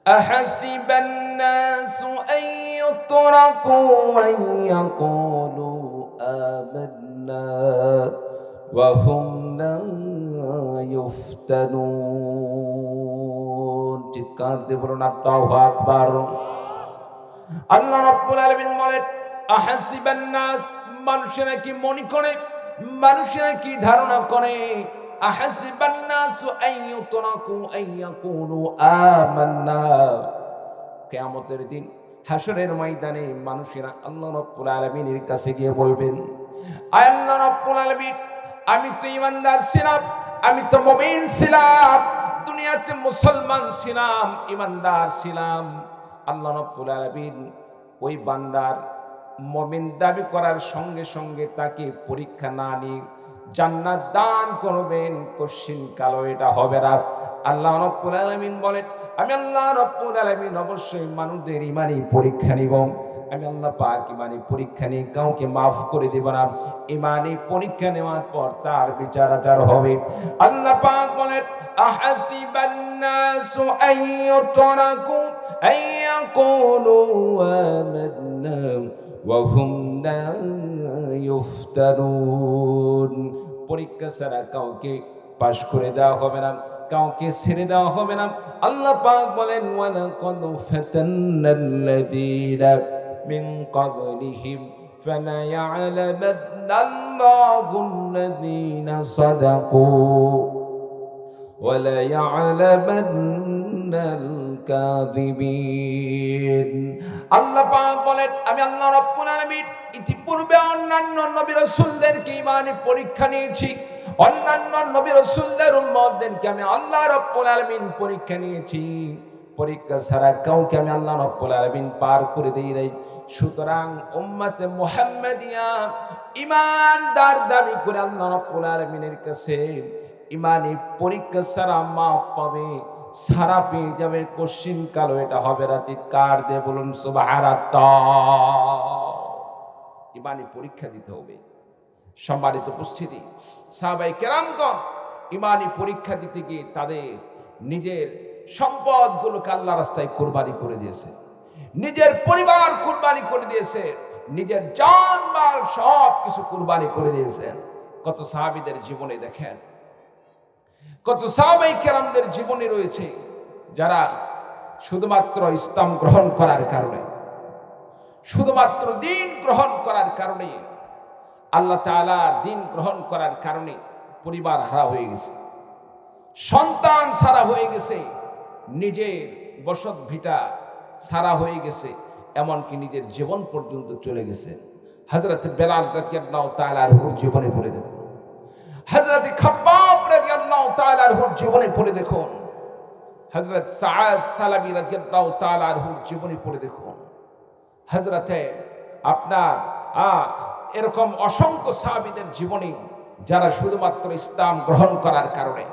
أحسب الناس أن يتركوا أن يقولوا آمنا وهم لا يفتنون চিৎকার দিয়ে বলুন আল্লাহু আকবার। আল্লাহ রাব্বুল আলামিন বলেন আহাসিবান নাস, মানুষেরা কি মনে করে, মানুষেরা কি ধারণা করে, আহাসিবান নাস আন ইউতরাকু আন ইয়াকুলু আমান্না, কিয়ামতের দিন হাসরের ময়দানে মানুষেরা আল্লাহ রাব্বুল আলামিনের কাছে গিয়ে বলবেন, আয় আল্লাহ রাব্বুল আলামিন, আমি তো ঈমানদার ছিলাম, আমি তো মুমিন ছিলাম, দুনিয়াতে মুসলমান ছিলাম, ঈমানদার ছিলাম। আল্লাহ রাব্বুল আলামিন ওই বান্দার মুমিন দাবি করার সঙ্গে সঙ্গে তাকে পরীক্ষা না নিয়ে জান্নাত দান করবেন, কোশ্চিন কালো এটা হবে না। আল্লাহ রাব্বুল আলামিন বলেন, আমি আল্লাহ রাব্বুল আলামিন অবশ্যই মানুষদের ঈমানি পরীক্ষা নিব। আমি আল্লাহ পাক ঈমানি পরীক্ষা নিয়ে কাউকে মাফ করে দেব না। ঈমানি পরীক্ষা নেওয়ার পর তার বিচার আচার হবে। আল্লাহ পাক বলেন, আহাসিবান নাসু আন ইউতরাকু আন ইয়াকুলু আমান্না ওয়া হুম লা ইফতানুন। পরীক্ষা ছাড়া কাউকে পাশ করে দেওয়া হবে না, কাউকে ছেড়ে দেওয়া হবে না। আল্লাহ পাক বলেন, ওয়ালাকাদ ফাতান্নাল্লাযীনা মিন ক্বাবলিহিম ফালায়া'লামান্নাল্লাহুল্লাযীনা সাদাকু ওয়ালায়া'লামান্নাল কাযিবিন। আল্লাহ পাক বলেন, আমি আল্লাহ রাব্বুল আলামিন ইতিপূর্বে অন্যান্য নবী রাসূলদেরকে ঈমানি পরীক্ষা নিয়েছি, অন্যান্য নবী রাসূলদের উম্মতদেরকে আমি আল্লাহ রাব্বুল আলামিন পরীক্ষা নিয়েছি। পরীক্ষা ছাড়া কাউকে আমি আল্লাহ রাব্বুল আলামিন পার করে দেই নাই। সুতরাং উম্মতে মুহাম্মাদিয়া ঈমানদার দাবি করে আল্লাহ রাব্বুল আলামিনের কাছে ঈমানি পরীক্ষা ছাড়া মাফ পাবে, সারা পেয়ে যাবে, কোশ্চিন কালো এটা হবে না। চিৎকার দিয়ে বলুন সুবহানাল্লাহ। ঈমানি পরীক্ষা দিতে হবে। সম্মানিত উপস্থিতি, সাহাবায়ে কেরামগণ ঈমানি পরীক্ষা দিতে গিয়ে তাদের নিজের সম্পদগুলোকে আল্লাহর রাস্তায় কুরবানি করে দিয়েছে, নিজের পরিবার কুরবানি করে দিয়েছে, নিজের জান মাল সব কিছু কুরবানি করে দিয়েছেন। কত সাহাবীদের জীবনে দেখেন, কত সাহাবায়ে কেরামদের জীবনে রয়েছে যারা শুধুমাত্র ইসলাম গ্রহণ করার কারণে, শুধুমাত্র দ্বীন গ্রহণ করার কারণে, আল্লাহ তাআলার দ্বীন গ্রহণ করার কারণে পরিবার হারা হয়ে গেছে, সন্তান ছাড়া হয়ে গেছে, নিজের বসত ভিটা ছাড়া হয়ে গেছে, এমনকি নিজের জীবন পর্যন্ত চলে গেছে। হযরত বেলাল রাদিয়াল্লাহু তাআলা আনহুর জীবনে পড়ে দেখুন, হযরত খাব্বাব রাদিয়াল্লাহু তাআলা আনহুর জীবনে পড়ে দেখুন, হযরত সাআদ সালাবী রাদিয়াল্লাহু তাআলা আনহুর জীবনে পড়ে দেখুন, হযরতে আপনার এরকম অসংখ্য সাহাবীদের জীবনে যারা শুধুমাত্র ইসলাম গ্রহণ করার কারণে,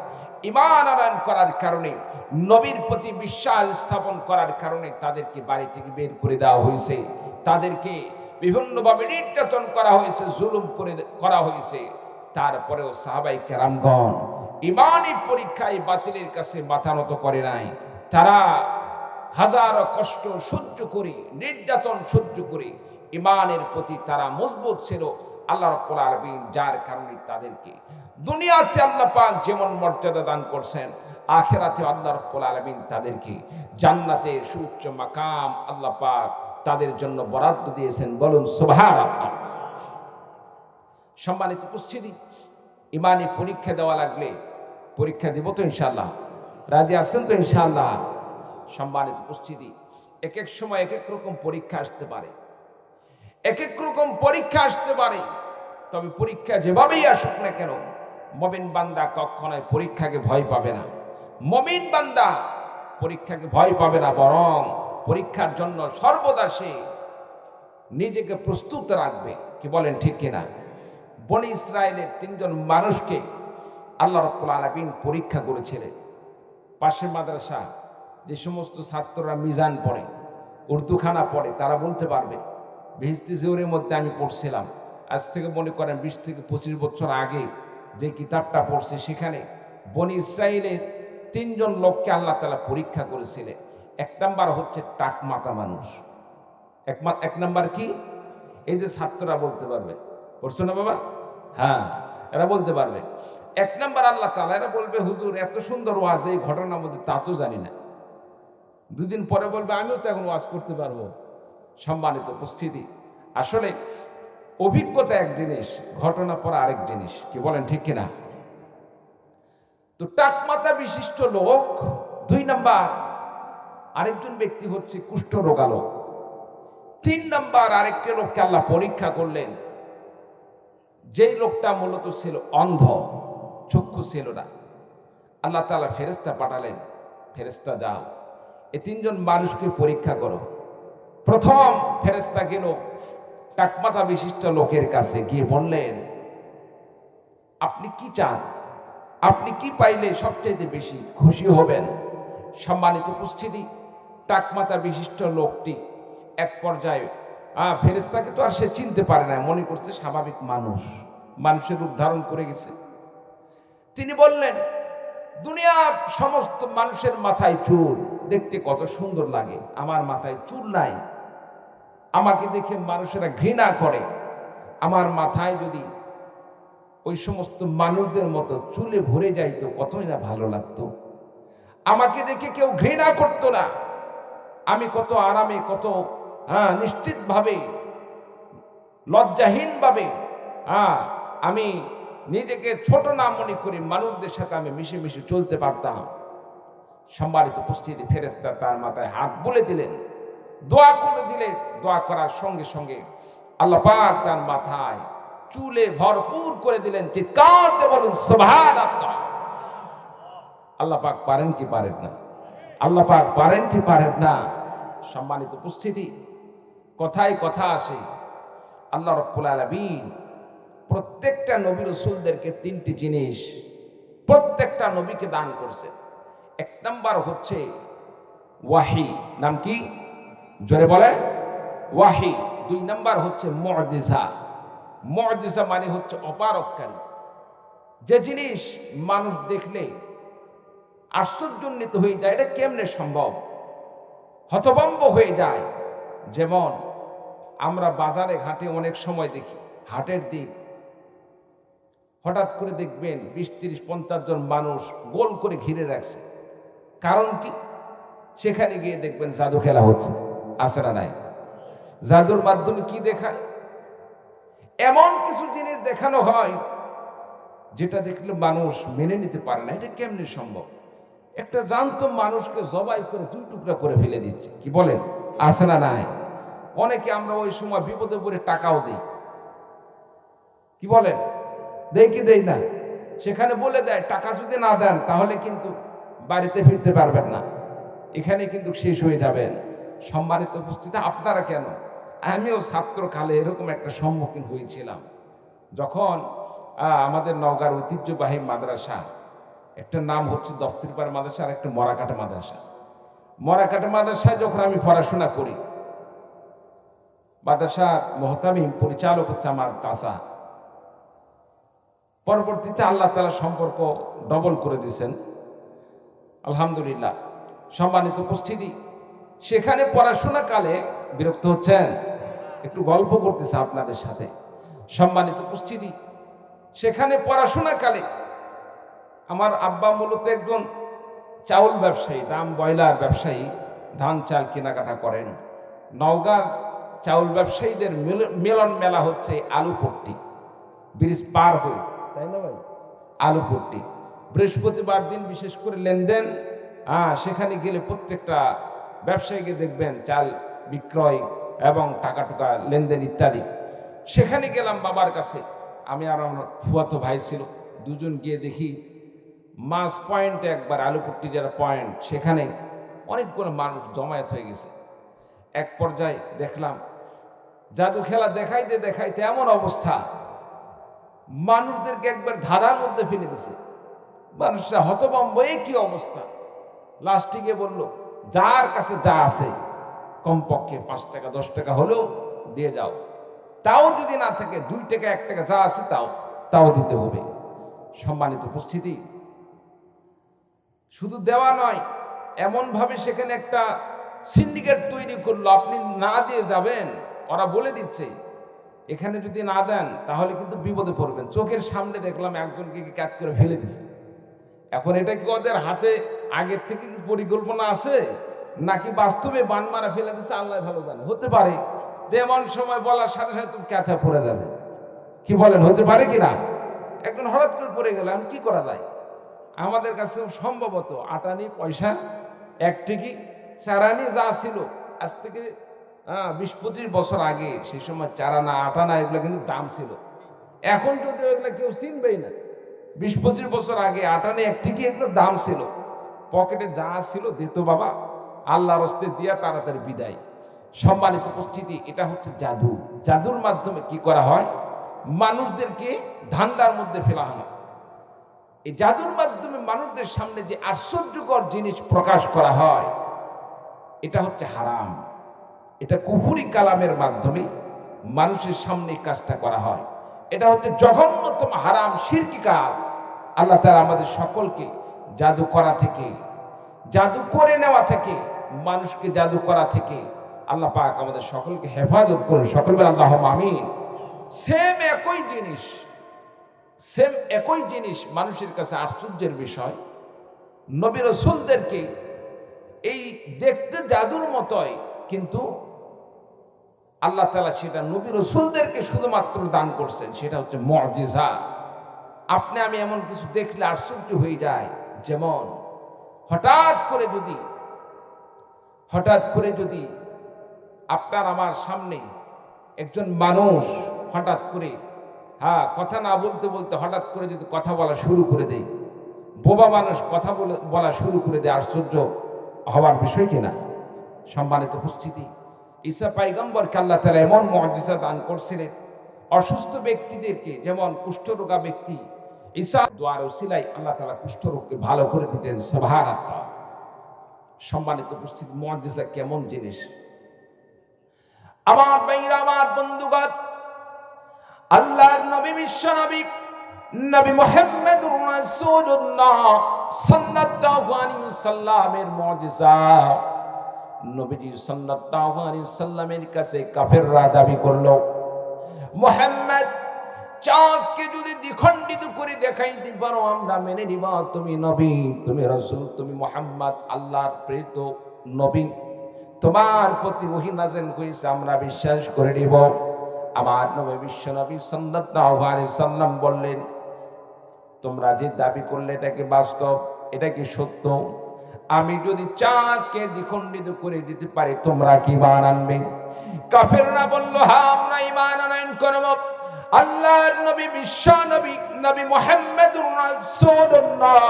ঈমান আনয়ন করার কারণে, নবীর প্রতি বিশ্বাস স্থাপন করার কারণে তাদেরকে বাড়ি থেকে বের করে দেওয়া হয়েছে, তাদেরকে বিভিন্নভাবে নির্যাতন করা হয়েছে, জুলুম করা হয়েছে। তারপরেও সাহাবায়ে কেরামগণ ঈমানি পরীক্ষায় বাতিলের কাছে মাথা নত করে নাই। তারা হাজারো কষ্ট সহ্য করে, নির্যাতন সহ্য করে ঈমানের প্রতি তারা মজবুত ছিল। আল্লাহ রাব্বুল আলামিন যার কারণে তাদেরকে দুনিয়াতে আল্লাহ পাক যেমন মর্যাদা দান করছেন, আখিরাতে আল্লাহ রাব্বুল আলামিন তাদেরকে জান্নাতে সুউচ্চ মাকাম আল্লাহ পাক তাদের জন্য বরাদ্দ দিয়েছেন। বলুন সুবহানাল্লাহ। সম্মানিত উপস্থিতি, ঈমানি পরীক্ষা দেওয়া লাগলে পরীক্ষা দিব তো ইনশাআল্লাহ? রাজি আছেন তো ইনশাআল্লাহ? সম্মানিত উপস্থিতি, এক এক সময় এক এক রকম পরীক্ষা আসতে পারে, এক এক রকম পরীক্ষা আসতে পারে। তবে পরীক্ষা যেভাবেই আসুক না কেন, মুমিন বান্দা কখনোই পরীক্ষাকে ভয় পাবে না। মুমিন বান্দা পরীক্ষাকে ভয় পাবে না, বরং পরীক্ষার জন্য সর্বদা সে নিজেকে প্রস্তুত রাখবে। কি বলেন ঠিক কিনা? বনি ইসরায়েলের 3 জন মানুষকে আল্লাহ রাব্বুল আলামিন পরীক্ষা করেছিলেন। পাশের মাদ্রাসা যে সমস্ত ছাত্ররা মিজান পড়ে, উর্দুখানা পড়ে, তারা বলতে পারবে। বেহেশতি জিউরের মধ্যে আমি পড়ছিলাম, আজ থেকে মনে করেন 20 থেকে 25 বছর আগে যে কিতাবটা পড়ছি, সেখানে বনি ইসরায়েলের 3 জন লোককে আল্লাহ তাআলা পরীক্ষা করেছিলেন। এক নাম্বার হচ্ছে টাক মাথা মানুষ। এক নাম্বার কি? এই যে ছাত্ররা বলতে পারবে, পড়ছো না বাবা? হ্যাঁ, এরা বলতে পারবে। এক নাম্বার আল্লাহ তাআলা, এরা বলবে হুজুর এত সুন্দর ওয়াজ, এই ঘটনার মধ্যে তা তো জানি না। দুদিন পরে বলবে আমিও তো এখন ওয়াজ করতে পারবো। সম্মানিত উপস্থিতি, আসলে অভিজ্ঞতা এক জিনিস, ঘটনা পর আরেক জিনিস, কি বলেন ঠিক কিনা? তো টাকমাথা বিশিষ্ট লোক 2 নাম্বার, আরেকজন ব্যক্তি হচ্ছে কুষ্ঠ রোগালোক। 3 নাম্বার আরেকটি লোককে আল্লাহ পরীক্ষা করলেন, যেই লোকটা মূলত ছিল অন্ধ, চক্ষু ছিল না। আল্লাহ তাআলা ফেরেশতা পাঠালেন, ফেরেশতা যাও এই 3 জন মানুষকে পরীক্ষা করো। প্রথম ফেরেশতা গেল টাকমাথা বিশিষ্ট লোকের কাছে, গিয়ে বললেন আপনি কি চান, আপনি কি পাইলে সবচেয়ে বেশি খুশি হবেন? সম্মানিত উপস্থিতি, টাকমাথা বিশিষ্ট লোকটি এক পর্যায়ে ফেরেশতাকে তো আর সে চিনতে পারে না, মনে করছে স্বাভাবিক মানুষ, মানুষের রূপ ধারণ করে গেছে। তিনি বললেন দুনিয়ার সমস্ত মানুষের মাথায় চুল, দেখতে কত সুন্দর লাগে, আমার মাথায় চুল নাই, আমাকে দেখে মানুষেরা ঘৃণা করে। আমার মাথায় যদি ওই সমস্ত মানুষদের মতো চুলে ভরে যাইতো কতই না ভালো লাগতো। আমাকে দেখে কেউ ঘৃণা করতো না, আমি কত আরামে, কত নিশ্চিতভাবে, লজ্জাহীনভাবে আমি নিজেকে ছোট না মনে করি মানুষদের সাথে আমি মিশে মিশে চলতে পারতাম। সম্মানিত উপস্থিতি, ফেরেশতা তার মাথায় হাত বুলে দিলেন, দোয়া করে দিলে, দোয়া করার সঙ্গে সঙ্গে আল্লাহ পাক তার মাথায় চুলে ভরপুর করে দিলেন। চিৎকার দিয়ে বলুন সুবহানাল্লাহ। আল্লাহ পাক পারেন কি পারেন না? আল্লাহ পাক পারেন কি পারেন না? সম্মানিত উপস্থিতি, কথায় কথা আসে, আল্লাহ রাব্বুল আলামিন প্রত্যেকটা নবী রাসূলদেরকে 3টি জিনিস প্রত্যেকটা নবীকে দান করছে। এক নাম্বার হচ্ছে ওয়াহি, নাম কি? জোরে বলে ওয়াহি। 2 নাম্বার হচ্ছে মুজিজা। মুজিজা মানে হচ্ছে অপারগকারী, যে জিনিস মানুষ দেখলে আশ্চর্যান্বিত হয়ে যায়, এটা কেমনে সম্ভব, হতভম্ব হয়ে যায়। যেমন আমরা বাজারে ঘাটে অনেক সময় দেখি, হাটের দিন হঠাৎ করে দেখবেন 20, 30, 50 জন মানুষ গোল করে ঘিরে রাখছে। কারণ কি? সেখানে গিয়ে দেখবেন জাদু খেলা হচ্ছে, আছে না নাই? জাদুর মাধ্যমে কি দেখায়? এমন কিছু জিনিস দেখানো হয় যেটা দেখলে মানুষ মেনে নিতে পারে না, এটা কেমনে সম্ভব? একটা জ্যান্ত মানুষকে জবাই করে 2 টুকরা করে ফেলে দিচ্ছে, কি বলেন, আছে না নাই? অনেকে আমরা ওই সময় বিপদে পড়ে টাকাও দিই, কি বলেন, দেই কি দেই না? সেখানে বলে দেয় টাকা যদি না দেন তাহলে কিন্তু বাড়িতে ফিরতে পারবেন না, এখানে কিন্তু শেষ হয়ে যাবেন। সম্মানিত উপস্থিতি, আপনারা কেন, আমিও ছাত্রকালে এরকম একটা সম্মুখীন হয়েছিলাম। যখন আমাদের নওগাঁর ঐতিহ্যবাহী মাদ্রাসা, একটা নাম হচ্ছে দফতরিপাড়া মাদ্রাসা, আর একটা মরাকাটা মাদ্রাসা। মরাকাটা মাদ্রাসায় যখন আমি পড়াশোনা করি, মাদ্রাসার মুহতামিম পরিচালক হচ্ছে আমার চাচা। পরবর্তীতে আল্লাহ তাআলা সম্পর্ক ডবল করে দিয়েছেন, আলহামদুলিল্লাহ। সম্মানিত উপস্থিতি, সেখানে পড়াশোনাকালে বিরক্ত হচ্ছেন, একটু গল্প করতেছে আপনাদের সাথে। সম্মানিত উপস্থিতি, সেখানে পড়াশোনাকালে আমার আব্বা মূলত একজন চাউল ব্যবসায়ী, দাম ব্রয়লার ব্যবসায়ী, ধান চাল কেনাকাটা করেন। নওগাঁর চাউল ব্যবসায়ীদের মিলন মেলা হচ্ছে আলুপট্টি, ব্রিজ পার হয়ে, তাই না ভাই? আলুপট্টি বৃহস্পতিবার দিন বিশেষ করে লেনদেন, সেখানে গেলে প্রত্যেকটা ব্যবসায়ীকে দেখবেন চাল বিক্রয় এবং টাকা টুকা লেনদেন ইত্যাদি। সেখানে গেলাম বাবার কাছে, আমি আর আমার ফুয়াতো ভাই ছিল, 2 জন গিয়ে দেখি মাছ পয়েন্টে একবার আলুপট্টি যারা পয়েন্ট, সেখানে অনেকগুলো মানুষ জমায়েত হয়ে গেছে। এক পর্যায়ে দেখলাম জাদু খেলা দেখাইতে দেখাইতে এমন অবস্থা, মানুষদেরকে একবার ধারার মধ্যে ফেলে দিছে। মানুষরা হতভম্ব, এই কি অবস্থা। লাস্টে গিয়ে বলল যার কাছে যা আছে কমপক্ষে 5 টাকা 10 টাকা হলেও দিয়ে যাও, তাও যদি না থাকে 2 টাকা 1 টাকা যা আছে তাও দিতে হবে। সম্মানিত উপস্থিতি, শুধু দেওয়া নয়, এমন ভাবে সেখানে একটা সিন্ডিকেট তৈরি করলো, আপনি না দিয়ে যাবেন, ওরা বলে দিচ্ছে এখানে যদি না দেন তাহলে কিন্তু বিপদে পড়বেন। চোখের সামনে দেখলাম একজনকে ক্যাচ করে ফেলে দিছে। এখন এটা কি ওদের হাতে আগের থেকে কি পরিকল্পনা আছে, নাকি বাস্তবে বান মারা ফেলে দিচ্ছে, আল্লাহ ভালো জানে। হতে পারে যে এমন সময় বলার সাথে সাথে তুমি ক্যাথা পড়ে যাবে। কি বলেন, হতে পারে কিনা? একজন হঠাৎ করে পড়ে গেল, কি করা যায়? আমাদের কাছে সম্ভবত আটানি পয়সা, এক টিকি, চারানি যা ছিল আজ থেকে 20-25 বছর আগে, সেই সময় চারানা আটানা এগুলো কিন্তু দাম ছিল। এখন যদি এগুলো কেউ চিনবেই না। 20-25 বছর আগে আটানি এক টিকি এগুলো দাম ছিল। পকেটে যা ছিল দিত বাবা, আল্লাহর হস্তে দিয়া তাড়াতাড়ি বিদায়। সম্মানিত উপস্থিতি, এটা হচ্ছে জাদু। জাদুর মাধ্যমে কি করা হয়? মানুষদেরকে ধান্দার মধ্যে ফেলা হয়। এই জাদুর মাধ্যমে মানুষদের সামনে যে আশ্চর্যকর জিনিস প্রকাশ করা হয়, এটা হচ্ছে হারাম। এটা কুফরি কালামের মাধ্যমে মানুষের সামনে কাজটা করা হয়। এটা হচ্ছে জঘন্যতম হারাম শিরকি কাজ। আল্লাহ তাআলা আমাদের সকলকে জাদু করা থেকে, জাদু করে নেওয়া থেকে, মানুষকে জাদু করা থেকে আল্লাহ পাক আমাদের সকলকে হেফাজত করুন। সকল বলে আল্লাহুম্মা আমিন। সেম একই জিনিস মানুষের কাছে আশ্চর্যের বিষয়। নবী রাসূলদেরকে এই দেখতে জাদুর মতোই, কিন্তু আল্লাহ তাআলা সেটা নবী রাসূলদেরকে শুধুমাত্র দান করছেন, সেটা হচ্ছে মুজিজা। আপনি আমি এমন কিছু দেখলে আশ্চর্য হয়ে যায়। যেমন হঠাৎ করে যদি আপনার আমার সামনে একজন মানুষ হঠাৎ করে কথা না বলতে বলতে হঠাৎ করে যদি কথা বলা শুরু করে দেয়, বোবা মানুষ কথা বলা শুরু করে দেয়, আশ্চর্য হওয়ার বিষয় কিনা? সম্মানিত উপস্থিতি, ঈসা পয়গম্বরকে আল্লাহ তাআলা এমন মুজিজা দান করছিলেন, অসুস্থ ব্যক্তিদেরকে, যেমন কুষ্ঠরোগা ব্যক্তি, ঈসা দোয়ার ওসিলায় আল্লাহ তাআলা কুষ্ঠরোগকে ভালো করে দিতেন। সুবহানাল্লাহ। সম্মানিত উপস্থিতি, মুজিজা কেমন জিনিস! আমার ভাইরা, আমার বন্ধুগণ, আল্লাহর নবী, বিশ্ব নবী মুহাম্মদুর রাসূলুল্লাহ সাল্লাল্লাহু আলাইহি ওয়াসাল্লামের মুজিজা নবীজি সাল্লাল্লাহু আলাইহি ওয়াসাল্লামের কাছে কাফেররা দাবি করলো, মুহাম্মদ, চাঁদকে যদি দ্বিখণ্ডিত করে দেখাইতে পারো আমরা মেনে নিব। তুমি নবী, তুমি রাসূল, তুমি মুহাম্মদ আল্লাহর প্রেরিত নবী, তোমার প্রতি ওহী নাযিল হয়েছে, আমরা বিশ্বাস করে নিব। আমার নবী বিশ্ব নবী সাল্লাল্লাহু আলাইহি ওয়াসাল্লাম বললেন, তোমরা যে দাবি করলে এটা কি বাস্তব, এটা কি সত্য? আমি যদি চাঁদকে দ্বিখণ্ডিত করে দিতে পারি তোমরা কি ঈমান আনবে? কাফেররা বলল, হ্যাঁ, আমরা ঈমান আনয়ন করব। আল্লাহর নবী, বিশ্ব নবী, নবী মুহাম্মদুর রাসূলুল্লাহ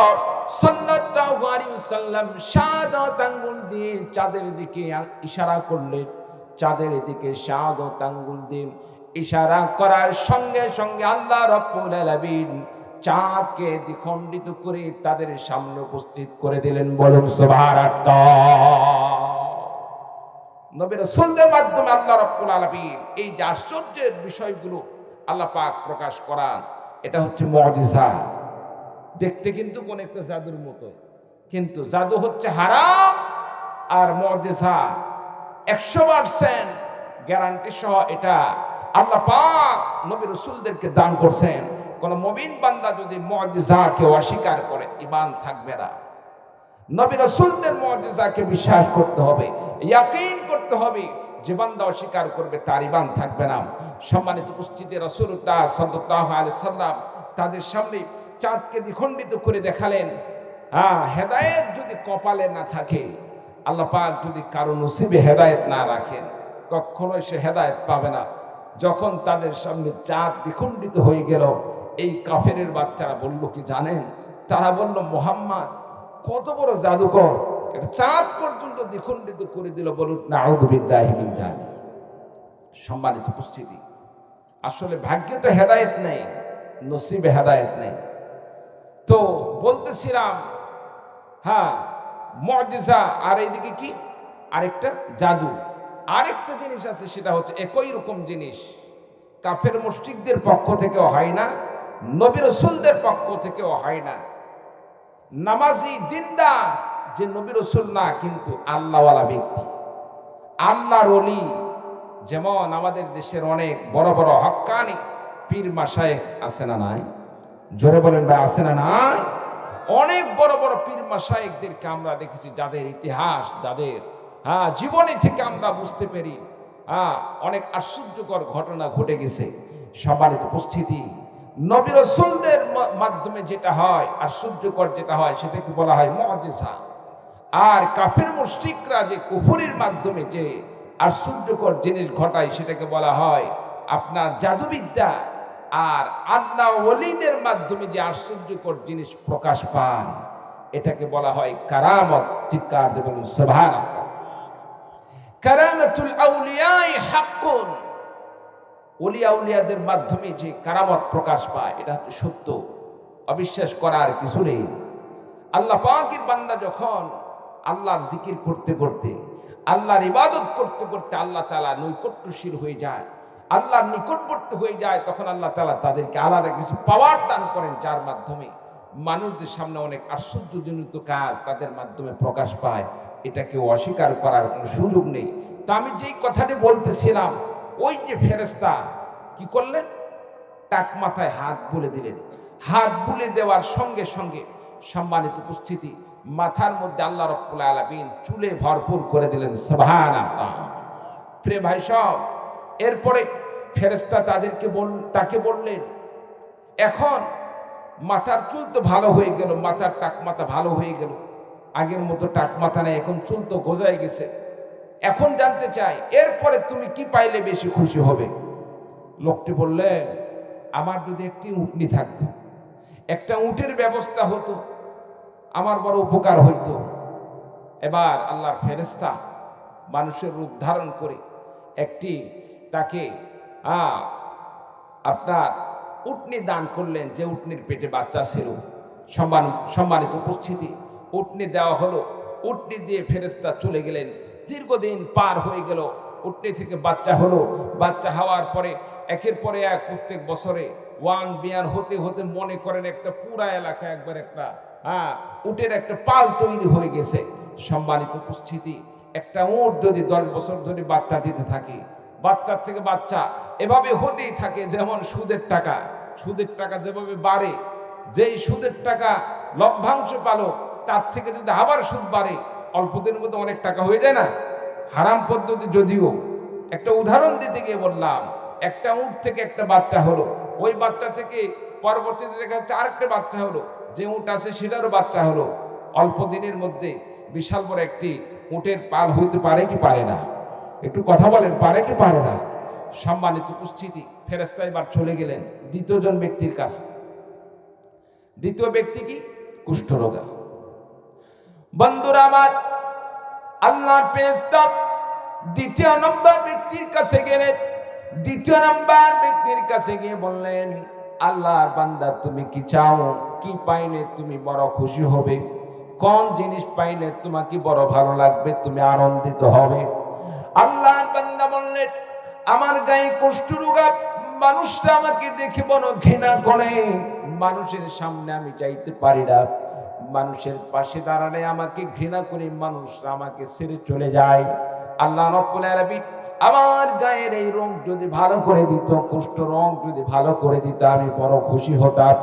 সাল্লাল্লাহু আলাইহি ওয়াসাল্লাম শাহাদাত আঙ্গুল দিয়ে চাঁদের দিকে ইশারা করলেন। চাঁদের দিকে শাহাদাত আঙ্গুল দিয়ে ইশারা করার সঙ্গে সঙ্গে আল্লাহ রাব্বুল আলামিন চাঁদকে দ্বিখণ্ডিত করে তাদের সামনে উপস্থিত করে দিলেন। বলুন সুবহানাল্লাহ। নবী রাসূলদের মাধ্যমে আল্লাহ রাব্বুল আলামিন এই যে আশ্চর্যের বিষয়গুলো আল্লাহ পাক প্রকাশ করান, এটা হচ্ছে মুজিজা। দেখতে কিন্তু কোন একটা জাদুর মতো, কিন্তু জাদু হচ্ছে হারাম, আর মুজিজা 100% গ্যারান্টি সহ এটা আল্লাহ পাক নবী রাসূলদেরকে দান করছেন। কোন মুমিন বান্দা যদি মুজিজাকে অস্বীকার করে, ঈমান থাকবে না। নবী রাসূলদের মুজিজাকে বিশ্বাস করতে হবে, ইয়াকিন করতে হবে। যে বান্দা অস্বীকার করবে তার ঈমান থাকবে না। সম্মানিত উপস্থিতি, রাসূলুল্লাহ সাল্লাল্লাহু আলাইহি সাল্লাম তাদের সামনে চাঁদকে দ্বিখণ্ডিত করে দেখালেন। হেদায়েত যদি কপালে না থাকে, আল্লাহ পাক যদি কারো নসিবে হেদায়েত না রাখেন, কখনোই সে হেদায়েত পাবে না। যখন তাদের সামনে চাঁদ দ্বিখণ্ডিত হয়ে গেল, এই কাফেরের বাচ্চারা বলল কি জানেন? তারা বলল, মুহাম্মদ কত বড় জাদুকর, এটা চাঁদ পর্যন্ত দ্বিখণ্ডিত করে দিল। বলুন নাউযু বিল্লাহি মিন যালিক। সম্মানিত উপস্থিতি, আসলে ভাগ্যে তো হেদায়েত নেই, নসিবে হেদায়েত নেই। তো বলতেছিলাম, মুজিজা, আর এইদিকে কি আরেকটা জাদু, আরেকটা জিনিস আছে, সেটা হচ্ছে একই রকম জিনিস কাফের মুশরিকদের পক্ষ থেকেও হয় না, নবী রাসূলদের পক্ষ থেকেও হয় না। নামাজি দিনদার যে নবী রাসূল না কিন্তু আল্লাহওয়ালা ব্যক্তি, আল্লাহর ওলি, যেমন আমাদের দেশের অনেক বড় বড় হক্কানি পীর মাশায়েখ আছে না নাই? জোরে বলেন ভাই, আছে না নাই? অনেক বড় বড় পীর মাশায়েখদেরকে আমরা দেখেছি, যাদের ইতিহাস, যাদের জীবনী থেকে আমরা বুঝতে পারি অনেক আশ্চর্যকর ঘটনা ঘটে গেছে। সম্মানিত উপস্থিতি, নবী রাসূলদের মাধ্যমে যেটা হয়, আশ্চর্যকর যেটা হয়, সেটাকে বলা হয় মুআজিজা। আর কাফির মুশরিকরা যে কুফরির মাধ্যমে যে আশ্চর্যকর জিনিস ঘটায়, সেটাকে বলা হয় আপনার জাদুবিদ্যা। আর আল্লাহ ওলিদের মাধ্যমে যে আশ্চর্যকর জিনিস প্রকাশ পায়, এটাকে বলা হয় কারামত। চিৎকার দিয়ে বলুন সুবহানাল্লাহ। কারামাতুল আউলিয়াই হাক্কুন, ওলি আউলিয়াদের মাধ্যমে যে কারামত প্রকাশ পায়, এটা হচ্ছে সত্য, অবিশ্বাস করার কিছু নেই। আল্লাহ পাকের বান্দা যখন আল্লাহর জিকির করতে করতে, আল্লাহর ইবাদত করতে করতে আল্লাহ তাআলা নৈকট্যশীল হয়ে যায়, আল্লাহর নিকটবর্তী হয়ে যায়, তখন আল্লাহ তাআলা তাদেরকে আলাদা কিছু পাওয়ার দান করেন, যার মাধ্যমে মানুষদের সামনে অনেক আশ্চর্যজনিত কাজ তাদের মাধ্যমে প্রকাশ পায়। এটা কেউ অস্বীকার করার কোনো সুযোগ নেই। তা আমি যেই কথাটি বলতেছিলাম, ওই যে ফেরেশতা কি করলেন, টাক মাথায় হাত বুলে দিলেন। হাত বুলে দেওয়ার সঙ্গে সঙ্গে সম্মানিত উপস্থিতি, মাথার মধ্যে আল্লাহ রাব্বুল আলামিন চুলে ভরপুর করে দিলেন। সুবহানাল্লাহ। প্রিয় ভাই সব, এরপরে ফেরেশতা তাকে বললেন, এখন মাথার চুল তো ভালো হয়ে গেল, মাথার টাক মাথা ভালো হয়ে গেল, আগের মতো টাক মাথা নেই, এখন চুল তো গজায় গেছে, এখন জানতে চাই এরপরে তুমি কি পাইলে বেশি খুশি হবে? লোকটি বললেন, আমার যদি একটি উটনি থাকতো, একটা উটের ব্যবস্থা হতো, আমার বড় উপকার হইতো। এবার আল্লাহর ফেরেশতা মানুষের রূপ ধারণ করে একটি তাকে আপনার উটনি দান করলেন, যে উটনির পেটে বাচ্চা ছিল। সম্মানিত উপস্থিতি, উটনি দেওয়া হলো, উটনি দিয়ে ফেরেশতা চলে গেলেন। দীর্ঘদিন পার হয়ে গেল, উটনি থেকে বাচ্চা হলো। বাচ্চা হওয়ার পরে একের পরে এক প্রত্যেক বছরে ওয়ান বিয়ান হতে হতে মনে করেন একটা পুরা এলাকা একবার একটা উটের একটা পাল তৈরি হয়ে গেছে। সম্মানিত উপস্থিতি, একটা উট যদি 10 বছর ধরে বাচ্চা দিতে থাকে, বাচ্চার থেকে বাচ্চা এভাবে হতেই থাকে। যেমন সুদের টাকা যেভাবে বাড়ে, যেই সুদের টাকা লভ্যাংশ পালো, তার থেকে যদি আবার সুদ বাড়ে, অল্প দিনের মধ্যে অনেক টাকা হয়ে যায় না? হারাম পদ্ধতি। যদিও একটা উদাহরণ দিতে গিয়ে বললাম, একটা উট থেকে একটা বাচ্চা হলো, ওই বাচ্চা থেকে পরবর্তীতে দেখা যাচ্ছে আরেকটা বাচ্চা হলো, যে উট আছে সেটারও বাচ্চা হলো। অল্প দিনের মধ্যে বিশাল বড় একটি উটের পাল হইতে পারে কি পারে না? একটু কথা বলেন, পারে কি পারে না? সম্মানিত উপস্থিতি, ফেরেশতা এবার চলে গেলেন দ্বিতীয় জন ব্যক্তির কাছে। দ্বিতীয় ব্যক্তি কি? কুষ্ঠরোগা। বন্ধুরা আমার, আল্লাহর ফেরেশতা দ্বিতীয় নম্বর ব্যক্তির কাছে গেলেন। দ্বিতীয় নম্বর ব্যক্তির কাছে গিয়ে বললেন, আল্লাহর বান্দা, তুমি কি চাও? কি পাইলে তুমি বড় খুশি হবে? কোন জিনিস পাইলে তোমাকে বড় ভালো লাগবে, তুমি আনন্দিত হবে? আল্লাহর বান্দা বললেন, আমার গায়ে কুষ্ঠরোগা, মানুষটা আমাকে দেখে বড় ঘৃণা করে, মানুষের সামনে আমি যাইতে পারি না, মানুষের পাশে দাঁড়ালে আমাকে ঘৃণা করে, মানুষরা আমাকে ছেড়ে চলে যায়। আল্লাহ রাব্বুল আলামিন আমার গায়ের এই রোগ যদি ভালো করে দিত, কুষ্ঠ রোগ যদি ভালো করে দিত, আমি বড় খুশি হতাম,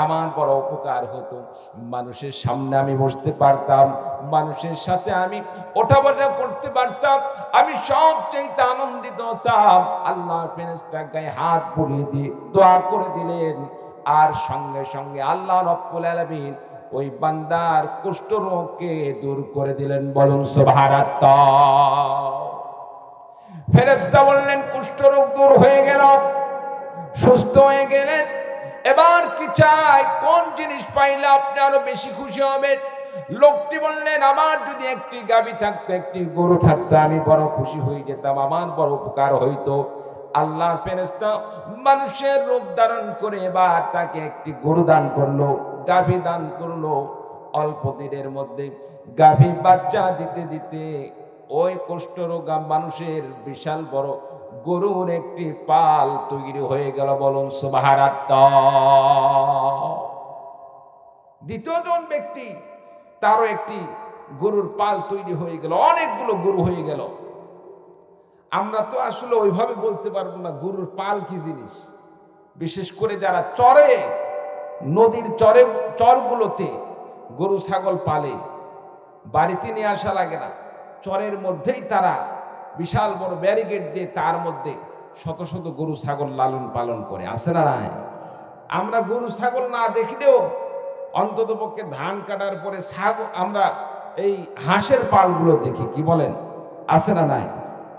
আমার বড় উপকার হতো। মানুষের সামনে আমি বসতে পারতাম, মানুষের সাথে আমি ওঠা বসা করতে পারতাম, আমি সবচেয়ে আনন্দিত হতাম। আল্লাহর ফেরেশতা গায়ে হাত বুলিয়ে দিয়ে দোয়া করে দিলেন, আর সঙ্গে সঙ্গে আল্লাহ রাব্বুল আলামিন ওই বান্দার কুষ্ঠ রোগকে দূর করে দিলেন। বলুন সুবহানাল্লাহ। ফেরেশতা বললেন, কুষ্ঠ রোগ দূর হয়ে গেল, সুস্থ হয়ে গেলেন। এবার কি চাই? কোন জিনিস পাইলে আপনি আরো বেশি খুশি হবেন? লোকটি বললেন, আমার যদি একটি গাভী থাকতো, একটি গরু থাকতো, আমি বড় খুশি হয়ে যেতাম, আমার বড় উপকার হইতো। আল্লাহর ফেরেশতা মানুষের রূপ ধারণ করে এবার তাকে একটি গরু দান করলো, গাভী দান করলো। অল্প দিনের মধ্যে গাভী বাচ্চা দিতে দিতে ওই কুষ্ঠরোগা মানুষের বিশাল বড় গরুর একটি পাল তৈরি হয়ে গেল। বলুন সুবহানাল্লাহ। দ্বিতীয় জন ব্যক্তি, তারও একটি গরুর পাল তৈরি হয়ে গেল, অনেকগুলো গরু হয়ে গেল। আমরা তো আসলে ওইভাবে বলতে পারবো না গরুর পাল কি জিনিস। বিশেষ করে যারা চরে, নদীর চরগুলোতে গরু ছাগল পালে, বাড়িতে নিয়ে আসা লাগে না, চরের মধ্যেই তারা বিশাল বড় ব্যারিকেড দিয়ে তার মধ্যে শত শত গরু ছাগল লালন পালন করে। আছে না নাই? আমরা গরু ছাগল না দেখলেও অন্তত পক্ষে ধান কাটার পরে ছাগল, আমরা এই হাঁসের পালগুলো দেখি, কি বলেন? আছে না নাই?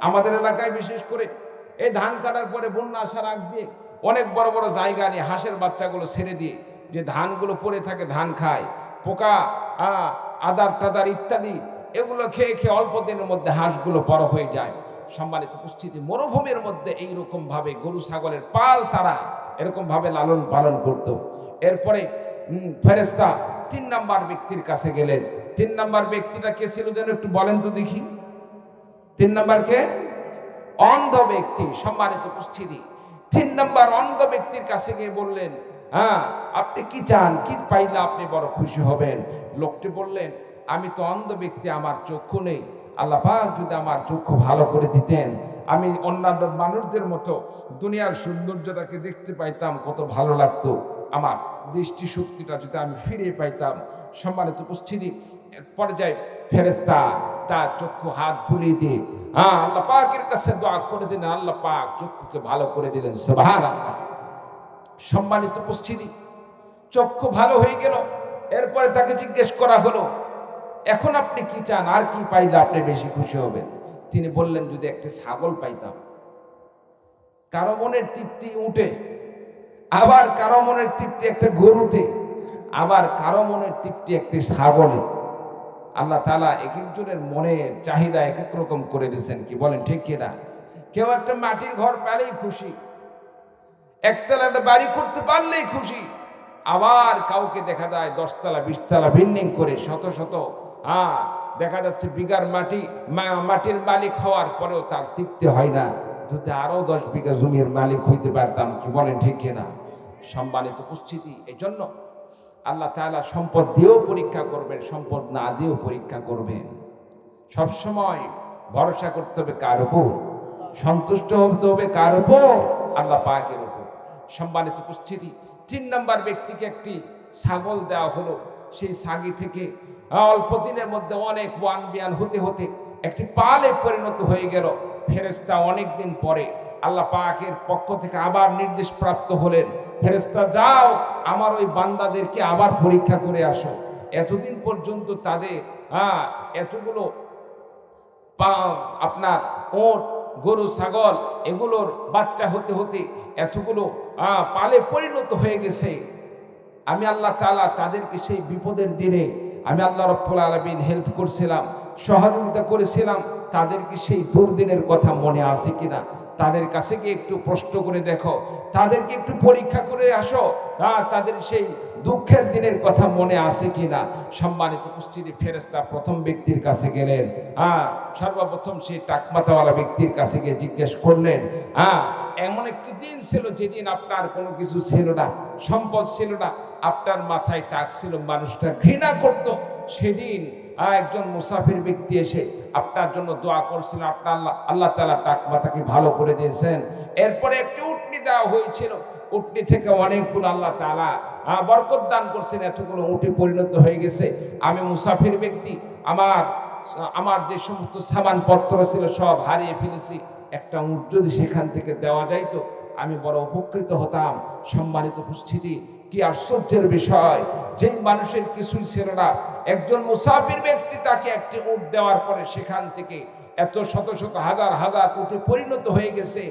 আমাদের এলাকায় বিশেষ করে এই ধান কাটার পরে বন্যা আসার আগ দিয়ে অনেক বড় বড় জায়গা নিয়ে হাঁসের বাচ্চাগুলো ছেড়ে দিয়ে যে ধানগুলো পড়ে থাকে, ধান খায়, পোকা আদার টাদার ইত্যাদি, এগুলো খেয়ে খেয়ে অল্প দিনের মধ্যে হাঁসগুলো বড় হয়ে যায়। সম্মানিত উপস্থিতি, মরুভূমির মধ্যে এইরকম ভাবে গরু ছাগলের পাল তারা এরকম ভাবে লালন পালন করত। এরপরে ফেরেশতা 3 নাম্বার ব্যক্তির কাছে গেলেন। 3 নাম্বার ব্যক্তিটা কে ছিল যেন একটু বলেন তো দেখি। 3 নাম্বার কে? অন্ধ ব্যক্তি। সম্মানিত উপস্থিতি, 3 নাম্বার অন্ধ ব্যক্তির কাছে গিয়ে বললেন, হ্যাঁ আপনি কি চান, কি পাইলে আপনি বড় খুশি হবেন? লোকটি বললেন, আমি তো অন্ধ ব্যক্তি, আমার চক্ষু নেই, আল্লাহ পাক যদি আমার চক্ষু ভালো করে দিতেন, আমি অন্যান্য মানুষদের মতো দুনিয়ার সৌন্দর্যটাকে দেখতে পাইতাম, কত ভালো লাগতো, আমার দৃষ্টিশক্তিটা যদি আমি ফিরে পাইতাম। সম্মানিত উপস্থিতি, এক পর্যায়ে ফেরেশতা তার চক্ষু হাত বুলিয়ে দিয়ে আল্লাহ পাকের কাছে দোয়া করে দিলেন, আল্লাহ পাক চক্ষুকে ভালো করে দিলেন। সুবহানাল্লাহ। সম্মানিত উপস্থিতি, চক্ষু ভালো হয়ে গেল। এরপরে তাকে জিজ্ঞেস করা হলো, এখন আপনি কি চান, আর কি পাইলে আপনি বেশি খুশি হবেন? তিনি বললেন, যদি একটা ছাগল পাইতাম। কারো মনের তৃপ্তি উঠে, আবার কারো মনের তৃপ্তি একটা গরুতে, আবার কারো মনের তৃপ্তি একটি ছাগলে। আল্লাহ তাআলা এক একজনের মনের চাহিদা এক এক রকম করে দিয়েছেন, কি বলেন ঠিক কিনা? কেউ একটা মাটির ঘর পেলেই খুশি, একতলা একটা বাড়ি করতে পারলেই খুশি, আবার কাউকে দেখা যায় 10 তলা 20 তলা বিল্ডিং করে শত শত দেখা যাচ্ছে বিঘার মাটির মালিক হওয়ার পরেও তার তৃপ্তি হয় না। যদি আরো 10 বিঘা জমির মালিক হইতে পারতাম, কি বলেন ঠিক কিনা? সম্মানিত উপস্থিতি, এই জন্য আল্লাহ তাআলা সম্পদ দিয়েও পরীক্ষা করবেন, সম্পদ না দিয়েও পরীক্ষা করবেন। সবসময় ভরসা করতে হবে কার উপর? সন্তুষ্ট হতে হবে কার উপর? আল্লাহ পাকের উপর। সম্মানিত উপস্থিতি, 3 নাম্বার ব্যক্তিকে একটি ছাগল দেওয়া হলো। সেই ছাগি থেকে অল্প দিনের মধ্যে অনেক ওয়ান বিয়ান হতে হতে একটি পালে পরিণত হয়ে গেল। ফেরেশতা অনেক দিন পরে আল্লাহ পাকের পক্ষ থেকে আবার নির্দেশ প্রাপ্ত হলেন, ফেরেশতা যাও আমার ওই বান্দাদেরকে আবার পরীক্ষা করে আসো। এতদিন পর্যন্ত তাদের এতগুলো আপনার ওট, গরু, ছাগল এগুলোর বাচ্চা হতে হতে এতগুলো পালে পরিণত হয়ে গেছে। আমি আল্লাহ তাআলা তাদেরকে সেই বিপদের দিনে আমি আল্লাহ রাব্বুল আলামিন হেল্প করছিলাম, সহযোগিতা করেছিলাম। তাদেরকে সেই দুর্দিনের কথা মনে আছে কিনা? তাদের কাছে গিয়ে একটু প্রশ্ন করে দেখো, তাদেরকে একটু পরীক্ষা করে আসো, তাদের সেই দুঃখের দিনের কথা মনে আছে কিনা। সম্মানিত উপস্থিতি, ফেরেশতা প্রথম ব্যক্তির কাছে গেলেন। সর্বপ্রথম সেই টাকমাতাওয়ালা ব্যক্তির কাছে গিয়ে জিজ্ঞেস করলেন, এমন একটি দিন ছিল যেদিন আপনার কোনো কিছু ছিল না, সম্পদ ছিল না, আপনার মাথায় টাক ছিল, মানুষটা ঘৃণা করত, সেদিন একজন মুসাফির ব্যক্তি এসে আপনার জন্য দোয়া করছিল, আপনার আল্লাহ তাআলা টাক মাথাকে ভালো করে দিয়েছেন। এরপরে একটি উটনি দেওয়া হয়েছিল, উটনি থেকে অনেকগুলো আল্লাহ তাআলা বরকত দান করছেন, এতগুলো উটে পরিণত হয়ে গেছে। আমি মুসাফির ব্যক্তি, আমার যে সমস্ত সামানপত্র ছিল সব হারিয়ে ফেলেছি, একটা উট যদি সেখান থেকে দেওয়া যাইতো আমি বড় উপকৃত হতাম। সম্মানিত উপস্থিতি, কি আশ্চর্যের বিষয়, যে মানুষের কিছুই ছিল না, একজন মুসাফির ব্যক্তি তাকে একটি উট দেওয়ার পরে সেখান থেকে এত শত শত হাজার হাজার উটে পরিণত হয়ে গেছে।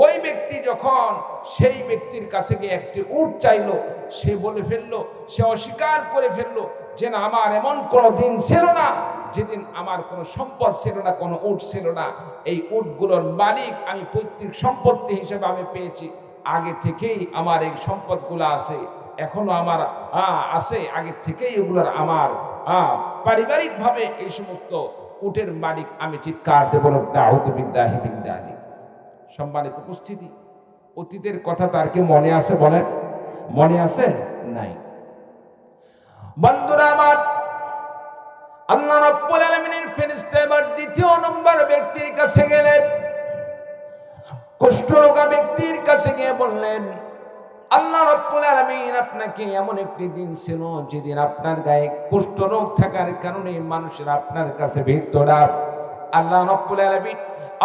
ওই ব্যক্তি যখন সেই ব্যক্তির কাছে গিয়ে একটি উট চাইলো, সে বলে ফেললো, সে অস্বীকার করে ফেললো যে না, আমার এমন কোনো দিন ছিল না যেদিন আমার কোনো সম্পদ ছিল না, কোনো উট ছিল না। এই উটগুলোর মালিক আমি, পৈতৃক সম্পত্তি হিসেবে আমি পেয়েছি, আগে থেকেই আমার এই সম্পদগুলো আছে, এখনো আমার আছে, আগে থেকেই এগুলোর আমার পারিবারিকভাবে এই সমস্ত উটের মালিক আমি। চিৎকার দেব নাউযু বিল্লাহি মিন যালিক। সম্মানিত উপস্থিতি, অতীতের কথা তার কি মনে আছে? বলেন, মনে আছে? নাই। বন্ধুরা আমার, আল্লাহ রাব্বুল আলামিনের ফেরেশতা এবার দ্বিতীয় নম্বর ব্যক্তির কাছে গেলেন। কুষ্ঠরোগা ব্যক্তির কাছে গিয়ে বললেন, আল্লাহ রাব্বুল আলামিন আপনাকে এমন একটি দিন ছিল যেদিন আপনার গায়ে কুষ্ঠরোগ থাকার কারণে মানুষের আপনার কাছে ভিড়ত না। আল্লাহ রাব্বুল আলামিন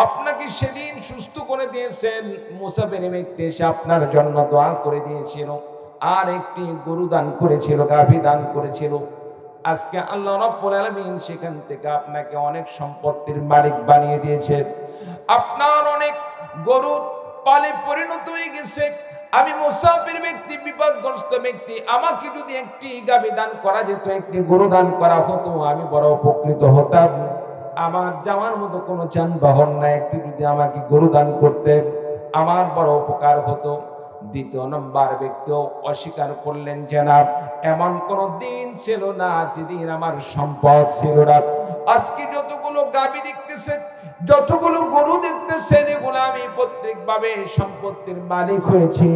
আপনাকে সেদিন সুস্থ করে দিয়েছেন। মুসাফির ব্যক্তি এসে আপনার জন্য দোয়া করে দিয়েছিল, আর একটি গরু দান করেছিল, গাভী দান করেছিল। আজকে আল্লাহ রাব্বুল আলামিন সেখান থেকে আপনাকে অনেক সম্পত্তির মালিক বানিয়ে দিয়েছেন। আপনার অনেক গরু পালে পরিণত হয়ে গেছে। আমি মুসাফির ব্যক্তি, বিপদগ্রস্ত ব্যক্তি, আমাকে যদি একটি গাভী দান করা যেত, একটি গরু দান করা হতো, আমি বড় উপকৃত হতাম। আমার যাওয়ার মতো কোনো যানবাহন নাই, একটি যদি আমাকে গরু দান করতেন আমার বড় উপকার হতো। দ্বিতীয় নম্বর ব্যক্তিও অস্বীকার করলেন, জনাব এমন কোন দিন ছিল না যেদিন আমার সম্পদ ছিল না। আজকে যতগুলো গাভী দেখতেছেন, যতগুলো গরু দেখতেছেন, এগুলো আমি প্রত্যেকভাবে সম্পত্তির মালিক হয়েছি।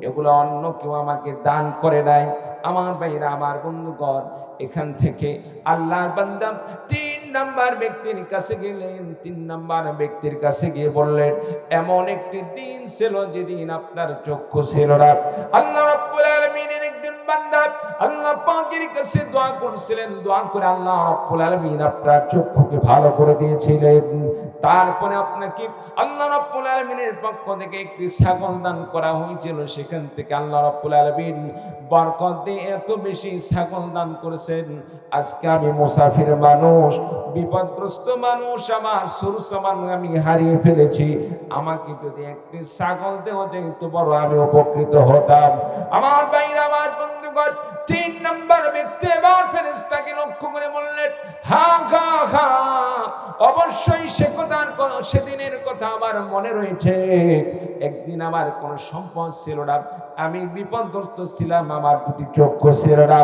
এগুলো অন্য কেউ আমাকে দান করে নাই। আমার ভাইরা, আমার বন্ধুগণ, এখান থেকে আল্লাহর বান্দা 3 নাম্বার ব্যক্তির কাছে গেলেন। 3 নাম্বার ব্যক্তির কাছে গিয়ে বললেন, এমন একটি দিন ছিল যেদিন আপনার চক্ষু ছিল না। আল্লাহ রাব্বুল আলামিনের একজন বান্দা আল্লাহ পাকের কাছে দোয়া করছিলেন, দোয়া করে আল্লাহ রাব্বুল আলামিন আপনার চক্ষুকে ভালো করে দিয়েছিলেন। তারপরে আপনাকে আল্লাহ রাব্বুল আলামিনের পক্ষ থেকে একটি ছাগল দান করা হয়েছিল। সেখান থেকে আল্লাহ রাব্বুল আলামিন বরকত দিয়ে এত বেশি ছাগল দান করেছেন। আজকে আমি মুসাফির মানুষ, বিপদগ্রস্ত মানুষ, আমার সরু সামান আমি হারিয়ে ফেলেছি। আমাকে যদি একটি ছাগল দেওয়া যেত, বড় আমি উপকৃত হতাম। আমার ভাইরা, আমার বন্ধুগণ, 3 নাম্বার ব্যক্তি এবার ফেরেশতাকে লক্ষ্য করে বললেন, হ্যাঁ হ্যাঁ হ্যাঁ, অবশ্যই সেদিনের কথা আমার মনে রয়েছে। একদিন আমার কোনো সম্পদ ছিল না, আমি বিপদগ্রস্ত ছিলাম, আমার 2টি চক্ষু ছিল না।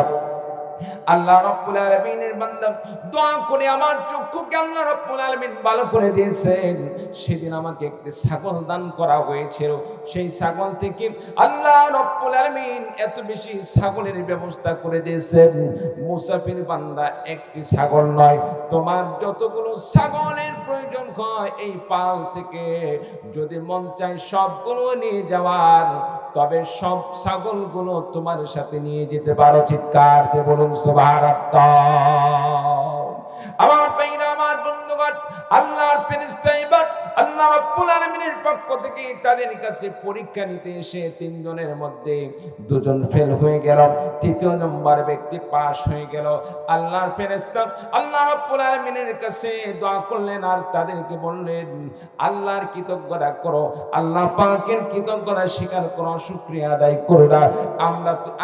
আল্লাহ রাব্বুল আলামিনের বান্দা দোয়া করে আমার চক্ষুকে আল্লাহ রাব্বুল আলামিন ভালো করে দিয়েছেন। সেদিন আমাকে একটি ছাগল দান করা হয়েছিল। সেই ছাগল থেকে আল্লাহ রাব্বুল আলামিন এত বেশি ছাগলের ব্যবস্থা করে দিয়েছেন। মুসাফির বান্দা, একটি ছাগল নয়, তোমার যতগুলো ছাগলের প্রয়োজন হয় এই পাল থেকে যদি মন চায় সবগুলো নিয়ে যাওয়ার, তবে সব ছাগলগুলো তোমার সাথে নিয়ে যেতে পারো। চিৎকার দিয়ে বলুন সুবহানাল্লাহ। আমার ভাইরা, আমার বন্ধুগণ, আল্লাহর ফেরেশতা এবার আল্লাহ রাব্বুল আলামিনের পক্ষ থেকে তাদের কাছে পরীক্ষা নিতে এসে 3 জনের মধ্যে 2 জন ফেল হয়ে গেল, 3য় নম্বর ব্যক্তি পাস হয়ে গেল। আল্লাহর ফেরেশতা আল্লাহ রাব্বুল আলামিনের কাছে দোয়া করলেন আর তাদেরকে বললেন, আল্লাহর কৃতজ্ঞতা করো, আল্লাহ পাকের কৃতজ্ঞতা স্বীকার করো, শুকরিয়া আদায় করো না।